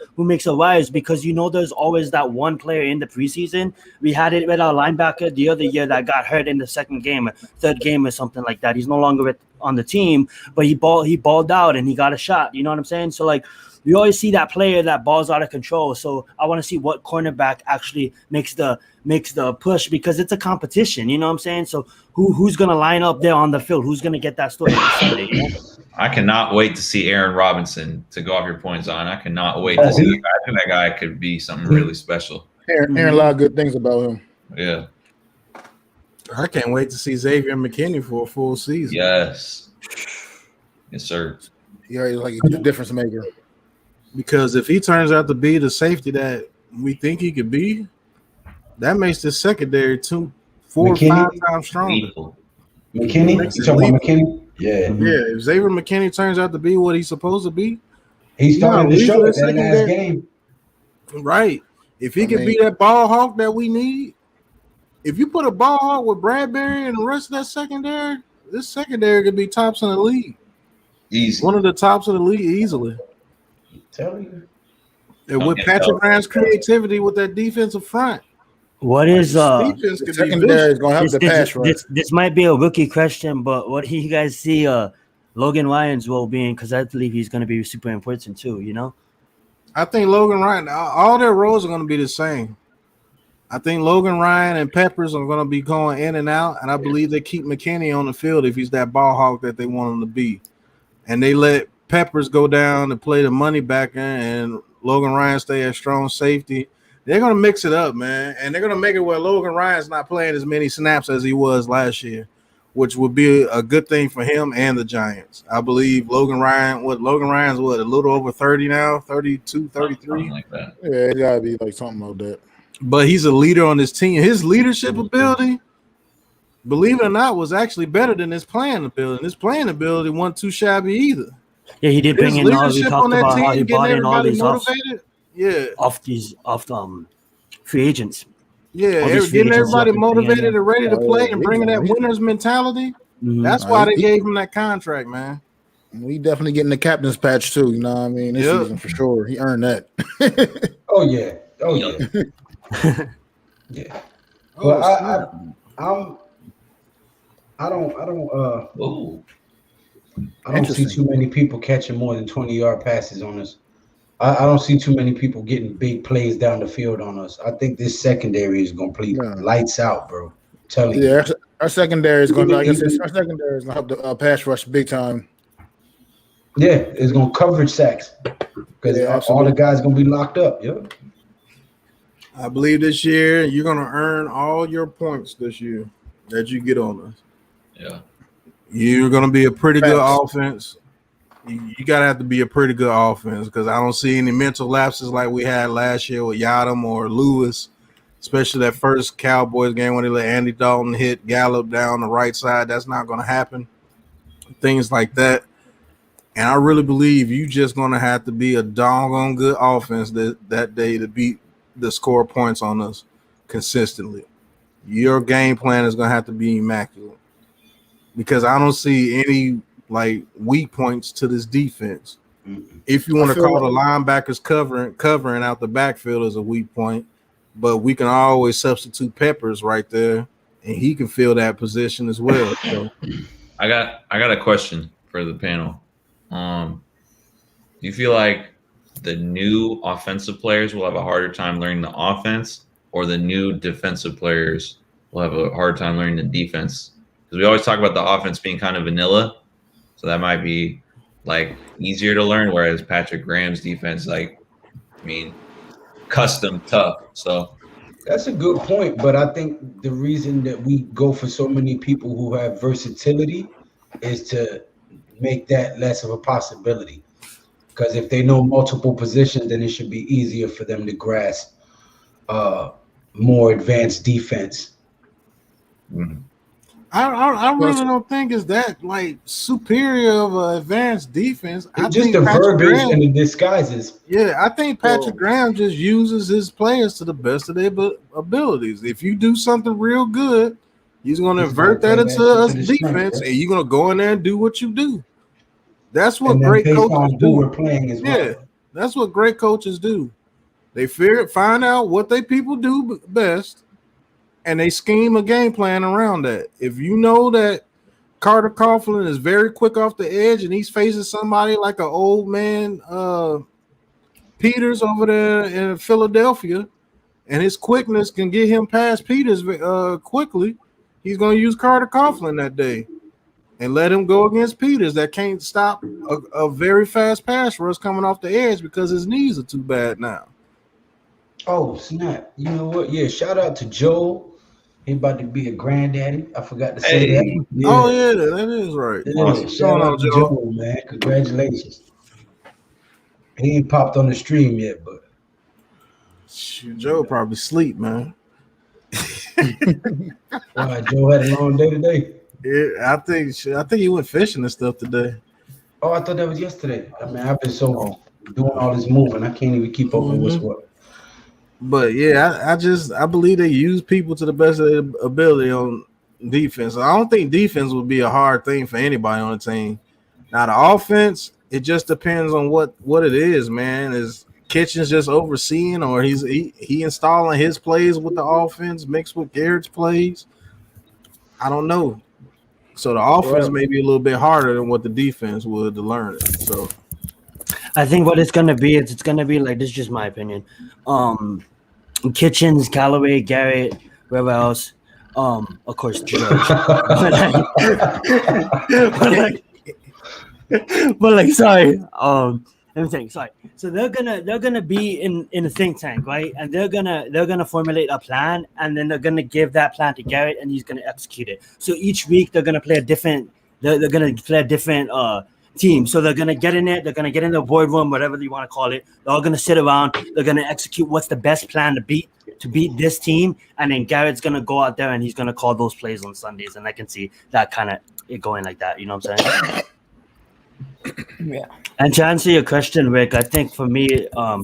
rise, because there's always that one player in the preseason. We had it with our linebacker the other year that got hurt in the third game or something like that. He's no longer on the team, but he balled out and he got a shot. You know what I'm saying? So like, we always see that player that balls out of control. So I want to see what cornerback actually makes the push, because it's a competition. You know what I'm saying? So who's gonna line up there on the field? Who's gonna get that story Sunday? You know? I cannot wait to see Aaron Robinson, to go off your points on. I cannot wait to see that guy. I think that guy could be something really special. Hearing a lot of good things about him. Yeah. I can't wait to see Xavier McKinney for a full season. Yes. Yes, sir. Yeah, he's like a difference maker. Because if he turns out to be the safety that we think he could be, that makes the secondary 4 or 5 times stronger. McKinney? You talking about McKinney? Yeah. Yeah, if Xavier McKinney turns out to be what he's supposed to be, he started to show it that secondary. last game. Right. If he can be that ball hawk that we need, if you put a ball hawk with Bradbury and the rest of that secondary, this secondary could be tops in the league. Easy. One of the tops of the league easily. Tell you. And with Patrick Ryan's creativity with that defensive front. What is defense could be secondary is going to help the pass rush. This might be a rookie question, but what do you guys see Logan Ryan's role being? Because I believe he's going to be super important too. You know, I think Logan Ryan, all their roles are going to be the same. I think Logan Ryan and Peppers are going to be going in and out, and I believe they keep McKinney on the field if he's that ball hawk that they want him to be, and they let Peppers go down to play the money backer, and Logan Ryan stay at strong safety. They're going to mix it up, man, and they're going to make it where Logan Ryan's not playing as many snaps as he was last year, which would be a good thing for him and the Giants. I believe Logan Ryan's a little over 30 now, 32, 33. Something like that. Yeah, it got to be like something like that. But he's a leader on this team. His leadership ability, believe it or not, was actually better than his playing ability. His playing ability wasn't too shabby either. Yeah, he did bring His in all. We leadership talked on that about how he team, brought getting in all everybody these motivated. free agents. Yeah, All these free getting agents everybody up and bringing motivated in. and ready to Oh, play yeah, and bringing that he's- winner's mentality. Mhm. That's why they gave him that contract, man. We definitely getting the captain's patch too. You know what I mean? This Yep. season for sure. He earned that. Oh yeah. Oh yeah. Yeah. Well, I don't see too many people catching more than 20-yard passes on us. I don't see too many people getting big plays down the field on us. I think this secondary is gonna play lights out, bro. I'm telling you. Yeah, our secondary is going to, like I said, our secondary is going to help the pass rush big time. Yeah, it's gonna coverage sacks because all the guys gonna be locked up. Yep. I believe this year you're gonna earn all your points this year that you get on us. Yeah. You're gonna be a pretty good offense. You gotta have to be a pretty good offense because I don't see any mental lapses like we had last year with Yadam or Lewis, especially that first Cowboys game when they let Andy Dalton hit Gallup down the right side. That's not gonna happen. Things like that. And I really believe you just gonna have to be a doggone good offense that day to beat the score points on us consistently. Your game plan is gonna have to be immaculate because I don't see any like weak points to this defense. If you want to call the linebackers covering out the backfield as a weak point, but we can always substitute Peppers right there, and he can fill that position as well. So I got a question for the panel. Do you feel like the new offensive players will have a harder time learning the offense, or the new defensive players will have a hard time learning the defense? Because we always talk about the offense being kind of vanilla, so that might be like easier to learn. Whereas Patrick Graham's defense, custom tough. So That's a good point, but I think the reason that we go for so many people who have versatility is to make that less of a possibility. Because if they know multiple positions, then it should be easier for them to grasp more advanced defense. I really don't think it's that like superior of an advanced defense. I It's just think the Patrick verbiage Graham, and the disguises. yeah, I think Patrick Graham just uses his players to the best of their abilities. If you do something real good, he's going to invert that into a defense, and you're going to go in there and do what you do. That's what great coaches do. We're playing as well. Yeah, that's what great coaches do. They find out what they people do best, and they scheme a game plan around that. If you know that Carter Coughlin is very quick off the edge and he's facing somebody like an old man Peters over there in Philadelphia, and his quickness can get him past Peters quickly, he's going to use Carter Coughlin that day and let him go against Peters that can't stop a very fast pass rush coming off the edge because his knees are too bad now. Oh, snap. You know what? Yeah, shout out to Joe. He about to be a granddaddy. I forgot to say that. Yeah. Oh, yeah, that is right. Yeah, shout out to Joe, man. Congratulations. He ain't popped on the stream yet, but Joe probably sleep, man. Why, Joe had a long day today? Yeah, I think he went fishing and stuff today. Oh, I thought that was yesterday. I mean, I've been so doing all this moving, I can't even keep up with what's what. But yeah, I believe they use people to the best of their ability on defense. I don't think defense would be a hard thing for anybody on the team. Now the offense, it just depends on what it is, man. Is Kitchens just overseeing, or he installing his plays with the offense mixed with Garrett's plays? I don't know. So the offense may be a little bit harder than what the defense would to learn it. So I think what it's gonna be is it's gonna be like this is just my opinion. Kitchens, Callaway, Garrett, whoever else. Of course, George. but like, sorry. Let me think. Sorry. So they're gonna be in a think tank, right? And they're gonna formulate a plan, and then they're gonna give that plan to Garrett, and he's gonna execute it. So each week they're gonna play a different. They're gonna play a different team. So they're gonna get in it. They're gonna get in the boardroom, whatever you want to call it. They're all gonna sit around. They're gonna execute what's the best plan to beat this team, and then Garrett's gonna go out there and he's gonna call those plays on Sundays, and I can see that kind of it going like that. You know what I'm saying? Yeah. And to answer your question, Rick, I think for me, I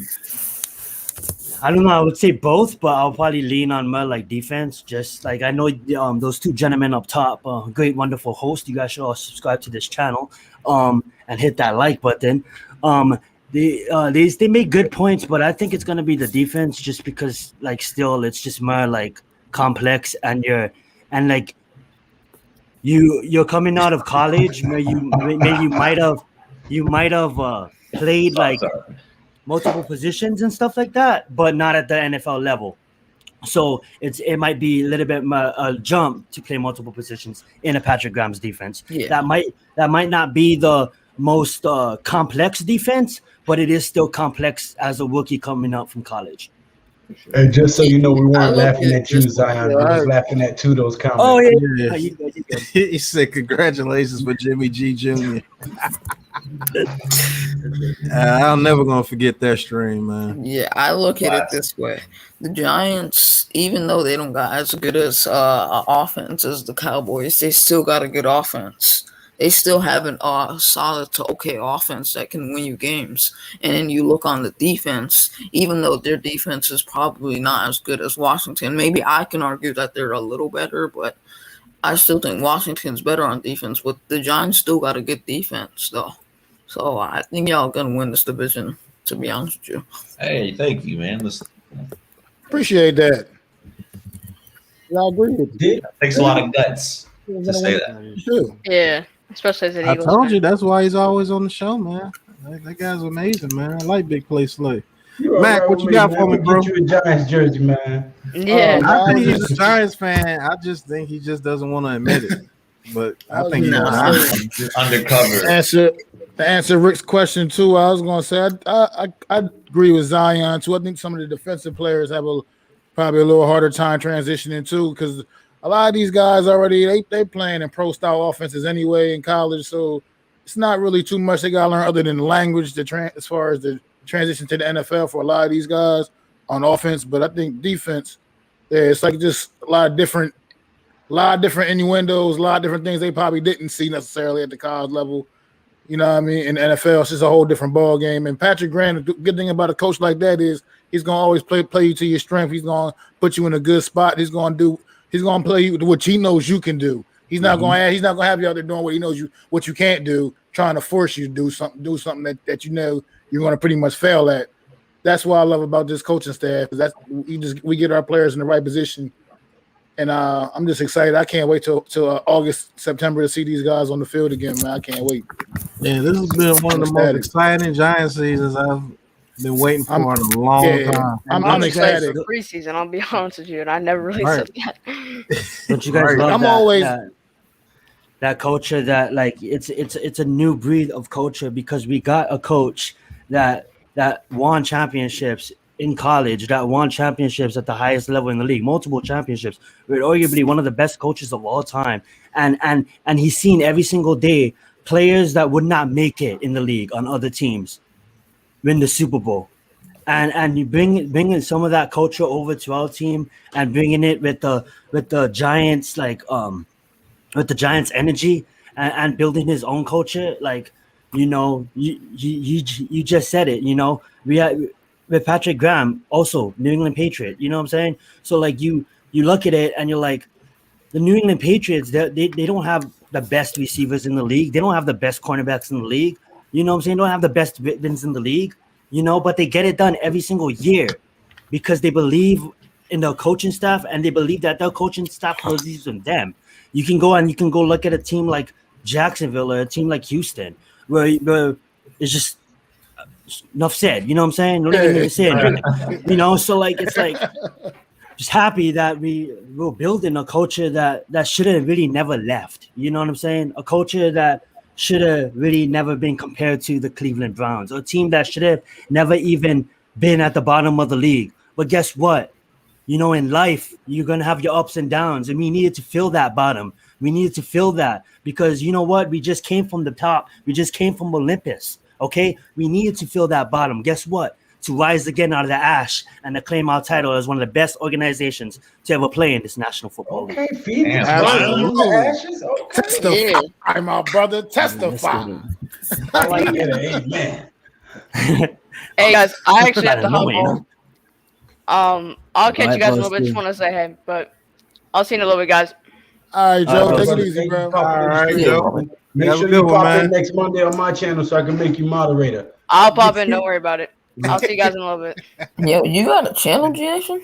don't know. I would say both, but I'll probably lean on more like defense. Just like I know those two gentlemen up top, great, wonderful host. You guys should all subscribe to this channel, and hit that like button. They make good points, but I think it's gonna be the defense, just because like still it's just more like complex, and you're coming out of college where you might have played like multiple positions and stuff like that, but not at the NFL level. So it might be a little bit a jump to play multiple positions in a Patrick Graham's defense. Yeah. That might not be the most complex defense, but it is still complex as a rookie coming out from college. And just so you know, we weren't laughing at you, Zion. We was laughing at Tudo's comment. Oh yeah. You good. He said, "Congratulations for Jimmy G Jr." I'm never gonna forget that stream, man. Yeah, I look at it this way: the Giants, even though they don't got as good as offense as the Cowboys, they still got a good offense. They still have an solid to okay offense that can win you games. And then you look on the defense, even though their defense is probably not as good as Washington. Maybe I can argue that they're a little better, but I still think Washington's better on defense. But the Giants still got a good defense, though. So I think y'all gonna win this division, to be honest with you. Hey, thank you, man. Appreciate that. Y'all agree with it? Takes a lot of guts to say that. Yeah. Especially as an I Eagles told fan. you that's why he's always on the show, man. That guy's amazing, man. I like Big Play Slay. Mac, what you got for me, bro? Get you a Giants jersey, man. Yeah. I think he's a Giants fan. I just think he just doesn't want to admit it. But I think he's undercover. To answer Rick's question too, I was going to say I agree with Zion too. I think some of the defensive players have a probably a little harder time transitioning too, because a lot of these guys already they playing in pro style offenses anyway in college, so it's not really too much they gotta learn other than the language as far as the transition to the NFL for a lot of these guys on offense. But I think defense, yeah, it's like just a lot of different innuendos, a lot of different things they probably didn't see necessarily at the college level. You know what I mean? In the NFL, it's just a whole different ball game. And Patrick Graham, the good thing about a coach like that is he's gonna always play you to your strength. He's gonna put you in a good spot. He's gonna play you what he knows you can do. He's not gonna have you out there doing what he knows what you can't do, trying to force you to do something that you know you're gonna pretty much fail at. That's what I love about this coaching staff. We get our players in the right position. And I'm just excited. I can't wait till August, September to see these guys on the field again, man. I can't wait. Yeah, this has been one of the most exciting Giant seasons I've been waiting for in a long time. I'm excited for preseason. I'll be honest with you, and I never really said that. Don't you guys love that culture? That like it's a new breed of culture because we got a coach that won championships in college, that won championships at the highest level in the league, multiple championships. We're arguably one of the best coaches of all time, and he's seen every single day players that would not make it in the league on other teams win the Super Bowl, and you bringing some of that culture over to our team and bringing it with the Giants with the Giants energy and building his own culture. Like, you know, you just said it. You know, we had. With Patrick Graham, also New England Patriot, you know what I'm saying? So like you look at it and you're like, the New England Patriots, they don't have the best receivers in the league. They don't have the best cornerbacks in the league. You know what I'm saying? They don't have the best veterans in the league, you know, but they get it done every single year because they believe in their coaching staff and they believe that their coaching staff believes in them. You can go look at a team like Jacksonville or a team like Houston where it's just enough said, you know what I'm saying? Don't even say it, you know. So like it's like just happy that we're building a culture that should have really never left. You know what I'm saying? A culture that should have really never been compared to the Cleveland Browns, a team that should have never even been at the bottom of the league. But guess what? You know, in life, you're gonna have your ups and downs, and we needed to fill that bottom. We needed to fill that because you know what? We just came from the top. We just came from Olympus. Okay, we needed to fill that bottom. Guess what? To rise again out of the ash and to claim our title as one of the best organizations to ever play in this National Football League. Testify, my brother. Testify. Amen. Hey guys, I actually have to hop on. I'll catch you guys in a little bit. Just want to say hey, but I'll see you in a little bit, guys. All right, Joe. Take it easy, bro. All right, Joe. Make sure you pop in next Monday on my channel so I can make you moderator. I'll pop in. Don't worry about it. I'll see you guys in a little bit. Yo, you got a channel, GNATION?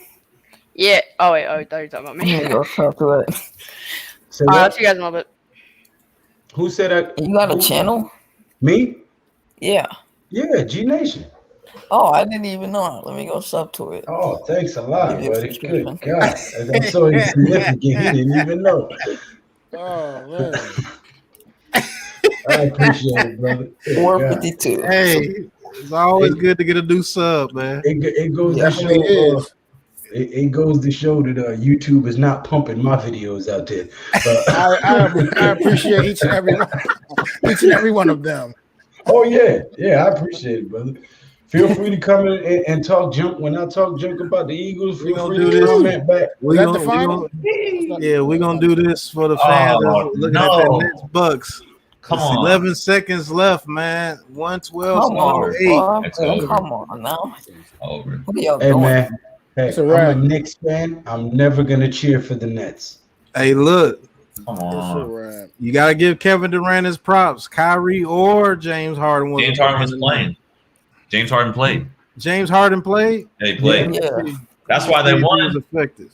Yeah. Oh wait. I thought you were talking about me. I'll see you guys in a little bit. Who said that? You got a channel? Me? Yeah. Yeah, GNATION. Oh, I didn't even know. Let me go sub to it. Oh, thanks a lot, buddy. Good God. That's so insignificant. He didn't even know. Oh, man. I appreciate it, brother. 452. Hey, it's always good to get a new sub, man. It goes to show. It goes to show that YouTube is not pumping my videos out there. I appreciate each and every one of them. Oh yeah, I appreciate it, brother. Feel free to come in and talk junk. When I talk junk about the Eagles, feel free to comment back. We're gonna do this for the fans looking at that Nets Bucks. Come on. 11 seconds left, man. 112 to 8. Come on now. Over. What are y'all Hey doing? man, I'm a Knicks fan. I'm never gonna cheer for the Nets. Hey, look. Come on. You gotta give Kevin Durant his props. Kyrie or James Harden. James Harden was playing. James Harden played. James Harden played? Yeah, he played. Yeah. That's why they won. He was effective.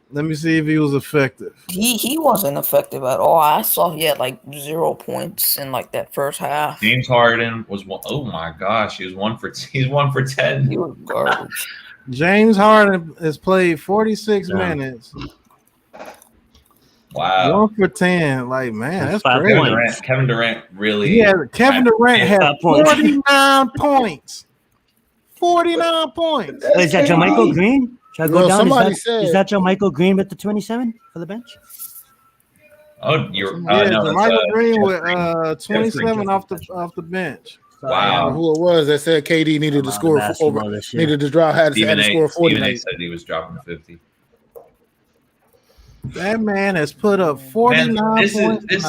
Let me see if he was effective. He wasn't effective at all. I saw he had like 0 points in like that first half. James Harden was one. Oh my gosh, he's 1 for 10. He was garbage. James Harden has played 46 minutes. Wow. 1 for 10. Like, man, that's Kevin crazy. Kevin Durant really. Yeah, Kevin Durant had 49 points. 49 points. Is that Jermichael Green? Should I go down? Somebody Is said that your Michael Green with the 27 for the bench? Oh, you're Yeah, no, that's Michael Green Jeff with Green. 27 off the bench. I don't know Wow. who it was that said KD needed to score needed to drop had to score 40. Stephen A said he was dropping 50. That man has put up 49 this points. is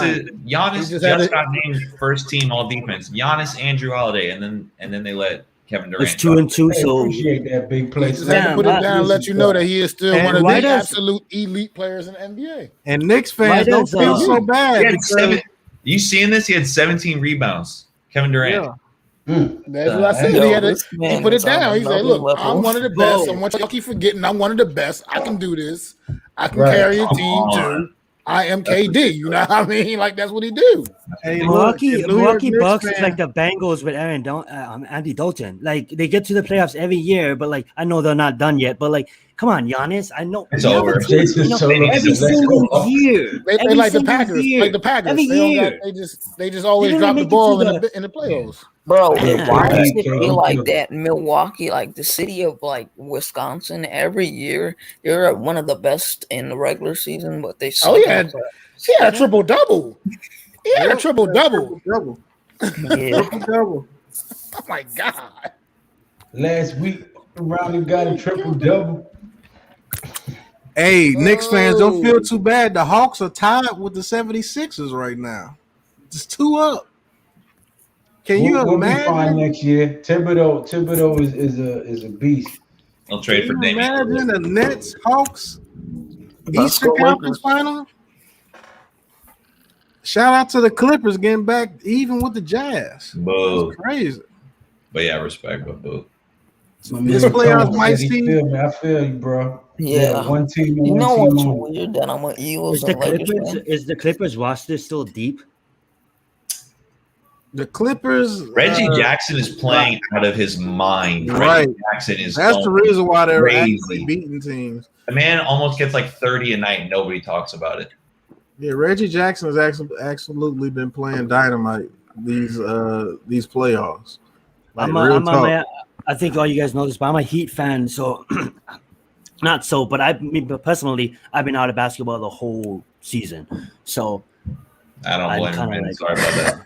Giannis just got named first team all defense. Giannis, Andrew Holiday, and then they let Kevin Durant. It's 2 and 2, so appreciate that big play. Just had to put it down and let you know that he is still one of the absolute elite players in the NBA. And Knicks fans don't feel so bad. You seeing this? He had 17 rebounds. Kevin Durant. Yeah. That's what I said. He put it down. He said, "Look, I'm one of the best. I want y'all to keep forgetting I'm one of the best. I can do this. I can carry a team too. I am KD." You know what I mean? Like that's what he do. Hey, Milwaukee Bucks is like the Bengals with Andy Dalton. Like they get to the playoffs every year, but like I know they're not done yet. But like, come on, Giannis. I know it's over. Every single year, they like the Packers. Like the Packers. Every year. They just always drop the ball in the playoffs. Bro, why does it feel like that? Milwaukee, like the city of like Wisconsin, every year they're one of the best in the regular season, but they suck. Oh yeah, he had a triple double. He had a triple double. Yeah. Triple. Oh my god! Last week, Ronnie got a triple double. Hey, Knicks fans, don't feel too bad. The Hawks are tied with the 76ers right now. Just 2 up. Can you we'll imagine? Be fine next year. Thibodeau is a beast. They'll trade for Damian. Imagine the Nets, Hawks, Eastern Conference Final. Shout out to the Clippers getting back even with the Jazz. Boo. That's crazy. But yeah, respect, but boo. This playoffs might see. I feel you, bro. Yeah. One team. You know one what's team weird? That I'm an Eagles and Lakers fan. Is the Clippers roster still deep? The Clippers. Reggie Jackson is playing out of his mind. Right. Reggie Jackson is. That's the reason why they're crazy. actually beating teams. The man almost gets like 30 a night. And nobody talks about it. Yeah, Reggie Jackson has absolutely been playing dynamite these playoffs. Like, I think all you guys know this, but I'm a Heat fan, so not so. But but personally, I've been out of basketball the whole season, so I don't blame you, man. Like, sorry about that.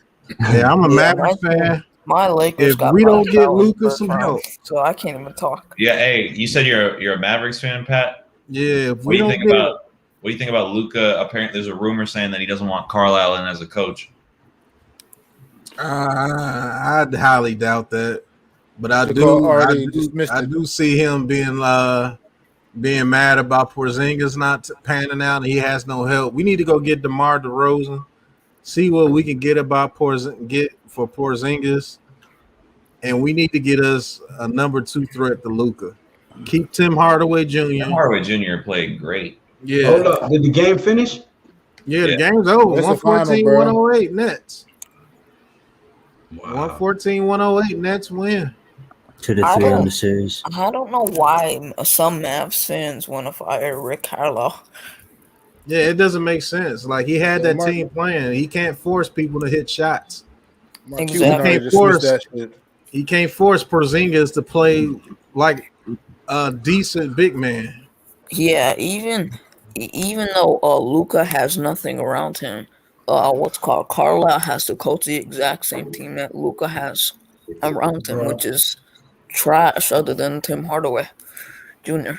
Yeah, I'm a Mavericks fan. My Lakers. If we don't get Lucas some help, so I can't even talk. Yeah, hey, you said you're a Mavericks fan, Pat. Yeah. What do you think about Luka? Apparently, there's a rumor saying that he doesn't want Carlisle in as a coach. I'd highly doubt that, but I do see him being mad about Porzingis not panning out, and he has no help. We need to go get DeMar DeRozan, see what we can get for Porzingis, and we need to get us a number 2 threat to Luka. Keep Tim Hardaway Jr. Tim Hardaway Jr. played great. Yeah. Hold up. Did the game finish? Yeah, the game's over. 114-108 Nets. Wow. 114-108 Nets win. 2-3 on the series. I don't know why some Mavs fans want to fire Rick Carlisle. Yeah, it doesn't make sense. Like he had that team playing. He can't force people to hit shots. Exactly. He can't force Porzingis to play like a decent big man. Yeah, even though Luka has nothing around him, Carlisle has to coach the exact same team that Luka has around him, which is trash other than Tim Hardaway Jr.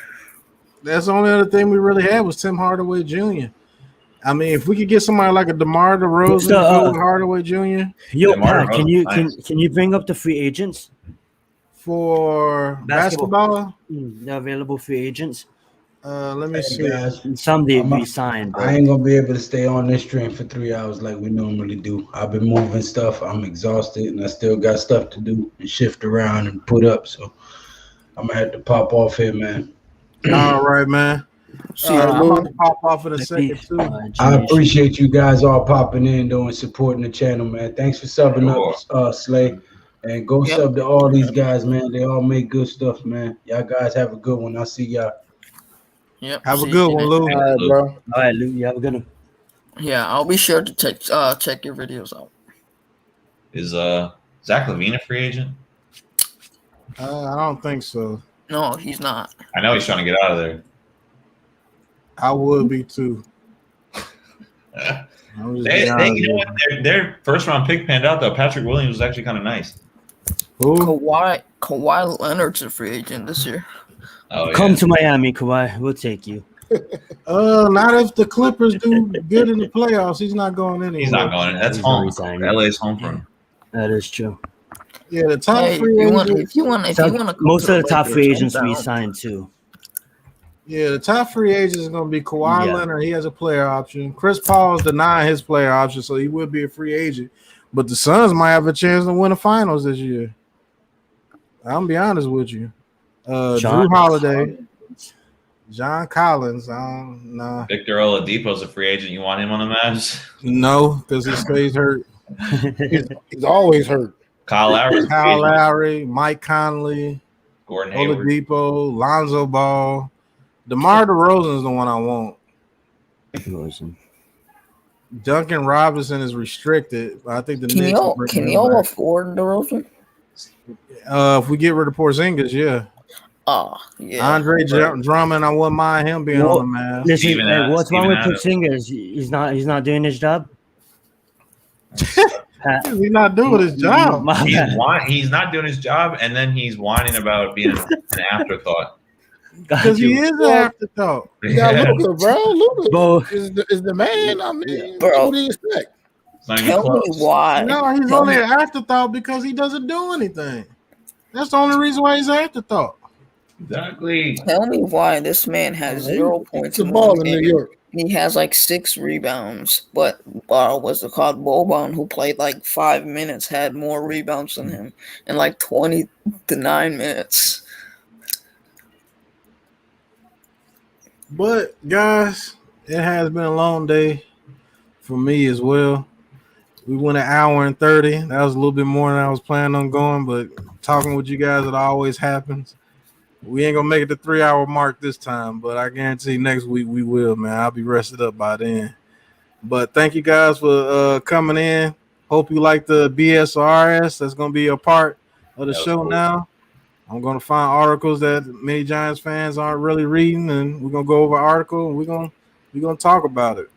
That's the only other thing we really had was Tim Hardaway Jr. I mean, if we could get somebody like a DeMar DeRozan with Hardaway Jr. Yo, Pat, can you bring up the free agents for basketball? The available free agents. Let me see. Guys, some they re-signed. I ain't gonna be able to stay on this stream for 3 hours like we normally do. I've been moving stuff. I'm exhausted, and I still got stuff to do and shift around and put up. So I'm gonna have to pop off here, man. All right, man. I'm gonna pop off in a second too. I appreciate you guys all popping in, though, and supporting the channel, man. Thanks for subbing up, Slay, and go sub to all these guys, man. They all make good stuff, man. Y'all guys have a good one. I'll see y'all. Yep. Have a good one, Lou. All right, bro. All right, Lou. You have a good one. Yeah, I'll be sure to check your videos out. Is Zach LaVine a free agent? I don't think so. No, he's not. I know he's trying to get out of there. I would be too. You know what? Their first round pick panned out though. Patrick Williams was actually kind of nice. Who? Kawhi Leonard's a free agent this year. Oh, Come to Miami, Kawhi. We'll take you. Not if the Clippers do good in the playoffs. He's not going anywhere. He's not going. That's home. LA's home for him. That is true. Yeah, the top free agents. Most of the top free agents we signed too. Yeah, the top free agent is going to be Kawhi Leonard. He has a player option. Chris Paul's denying his player option, so he would be a free agent. But the Suns might have a chance to win the finals this year. I'll be honest with you. Drew Holiday, John Collins. Nah. Victor Oladipo's a free agent. You want him on the Mavs? No, because he stays hurt. He's always hurt. Kyle Lowry, Mike Conley, Gordon Hayward, Oladipo, Lonzo Ball. DeMar DeRozan is the one I want. Duncan Robinson is restricted. I think the Knicks can y'all afford DeRozan? If we get rid of Porzingis, yeah. Oh, yeah. Andre Drummond, I wouldn't mind him being on the Mavs. Listen, what's wrong with Porzingis? He's not doing his job. He's not doing his job. He's not doing his job, and then he's whining about being an afterthought. Because he is an afterthought. You got Luka, bro. Luka is the man. I mean, bro, what do you expect? Tell me why. No, he's only an afterthought because he doesn't do anything. That's the only reason why he's an afterthought. Exactly. Tell me why this man has 0 points. The ball in New York. He has like 6 rebounds, but what's it called? Boban, who played like 5 minutes, had more rebounds than him in like 20 to 9 minutes. But guys, it has been a long day for me as well. We went an hour and 30. That was a little bit more than I was planning on going, but talking with you guys, it always happens. We ain't gonna make it the 3-hour mark this time, but I guarantee next week we will, man. I'll be rested up by then. But thank you guys for coming in. Hope you like the BSRS. That's gonna be a part of the show now. I'm gonna find articles that many Giants fans aren't really reading, and we're gonna go over an article and we're gonna talk about it.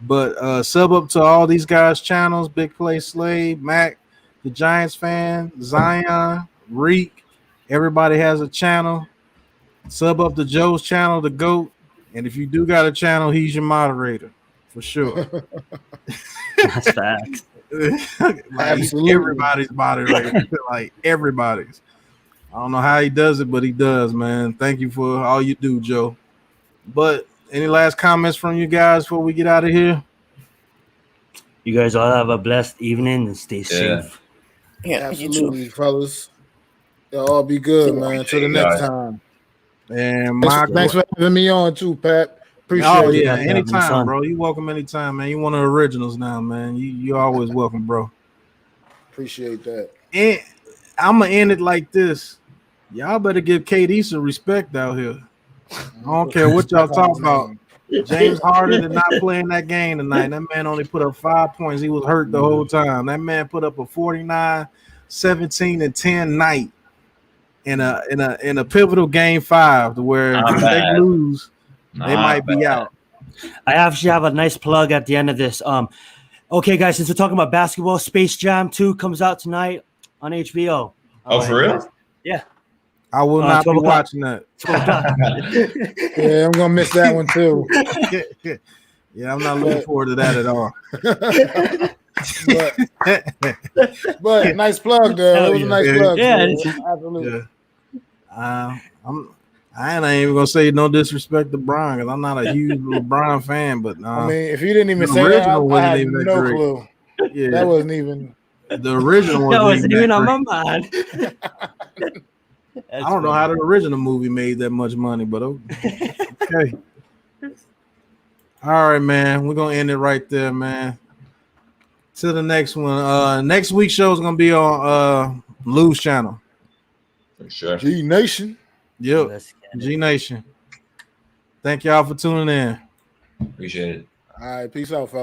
But sub up to all these guys' channels: Big Play Slave, Mac, the Giants fan, Zion, Reek. Everybody has a channel. Sub up to Joe's channel, the GOAT. And if you do got a channel, he's your moderator for sure. That's facts. Absolutely, everybody's moderator. Like everybody's. I don't know how he does it, but he does, man. Thank you for all you do, Joe. But any last comments from you guys before we get out of here? You guys all have a blessed evening and stay safe. Yeah, absolutely, fellas. Y'all all be good, man. Till the next time. And thanks for having me on too, Pat. Appreciate it. Yeah, anytime, bro. You welcome anytime, man. You one of the originals now, man. You always welcome, bro. Appreciate that. And I'm gonna end it like this. Y'all better give KD some respect out here. I don't care what y'all talk about. James Harden did not play in that game tonight. That man only put up 5 points. He was hurt the whole time. That man put up a 49, 17, and 10 night in a pivotal game 5 to where if they lose, they might be out. I actually have a nice plug at the end of this. Okay, guys, since we're talking about basketball, Space Jam 2 comes out tonight on HBO. Oh, for real? Yeah. I will not be watching that. Yeah, I'm gonna miss that one too. Yeah, I'm not looking forward to that at all. but nice plug, though. It was a nice plug. Yeah, absolutely. Yeah. I ain't even gonna say no disrespect to Brian because I'm not a huge LeBron fan, but I mean, if you didn't even say that, I had no clue. Yeah, that wasn't even the original one. That wasn't even on my mind. I don't know how the original movie made that much money, but okay. All right, man. We're gonna end it right there, man. To the next one. Next week's show is gonna be on Lou's channel. For sure. G Nation. Yep. G Nation. Thank y'all for tuning in. Appreciate it. All right, peace out, fellas.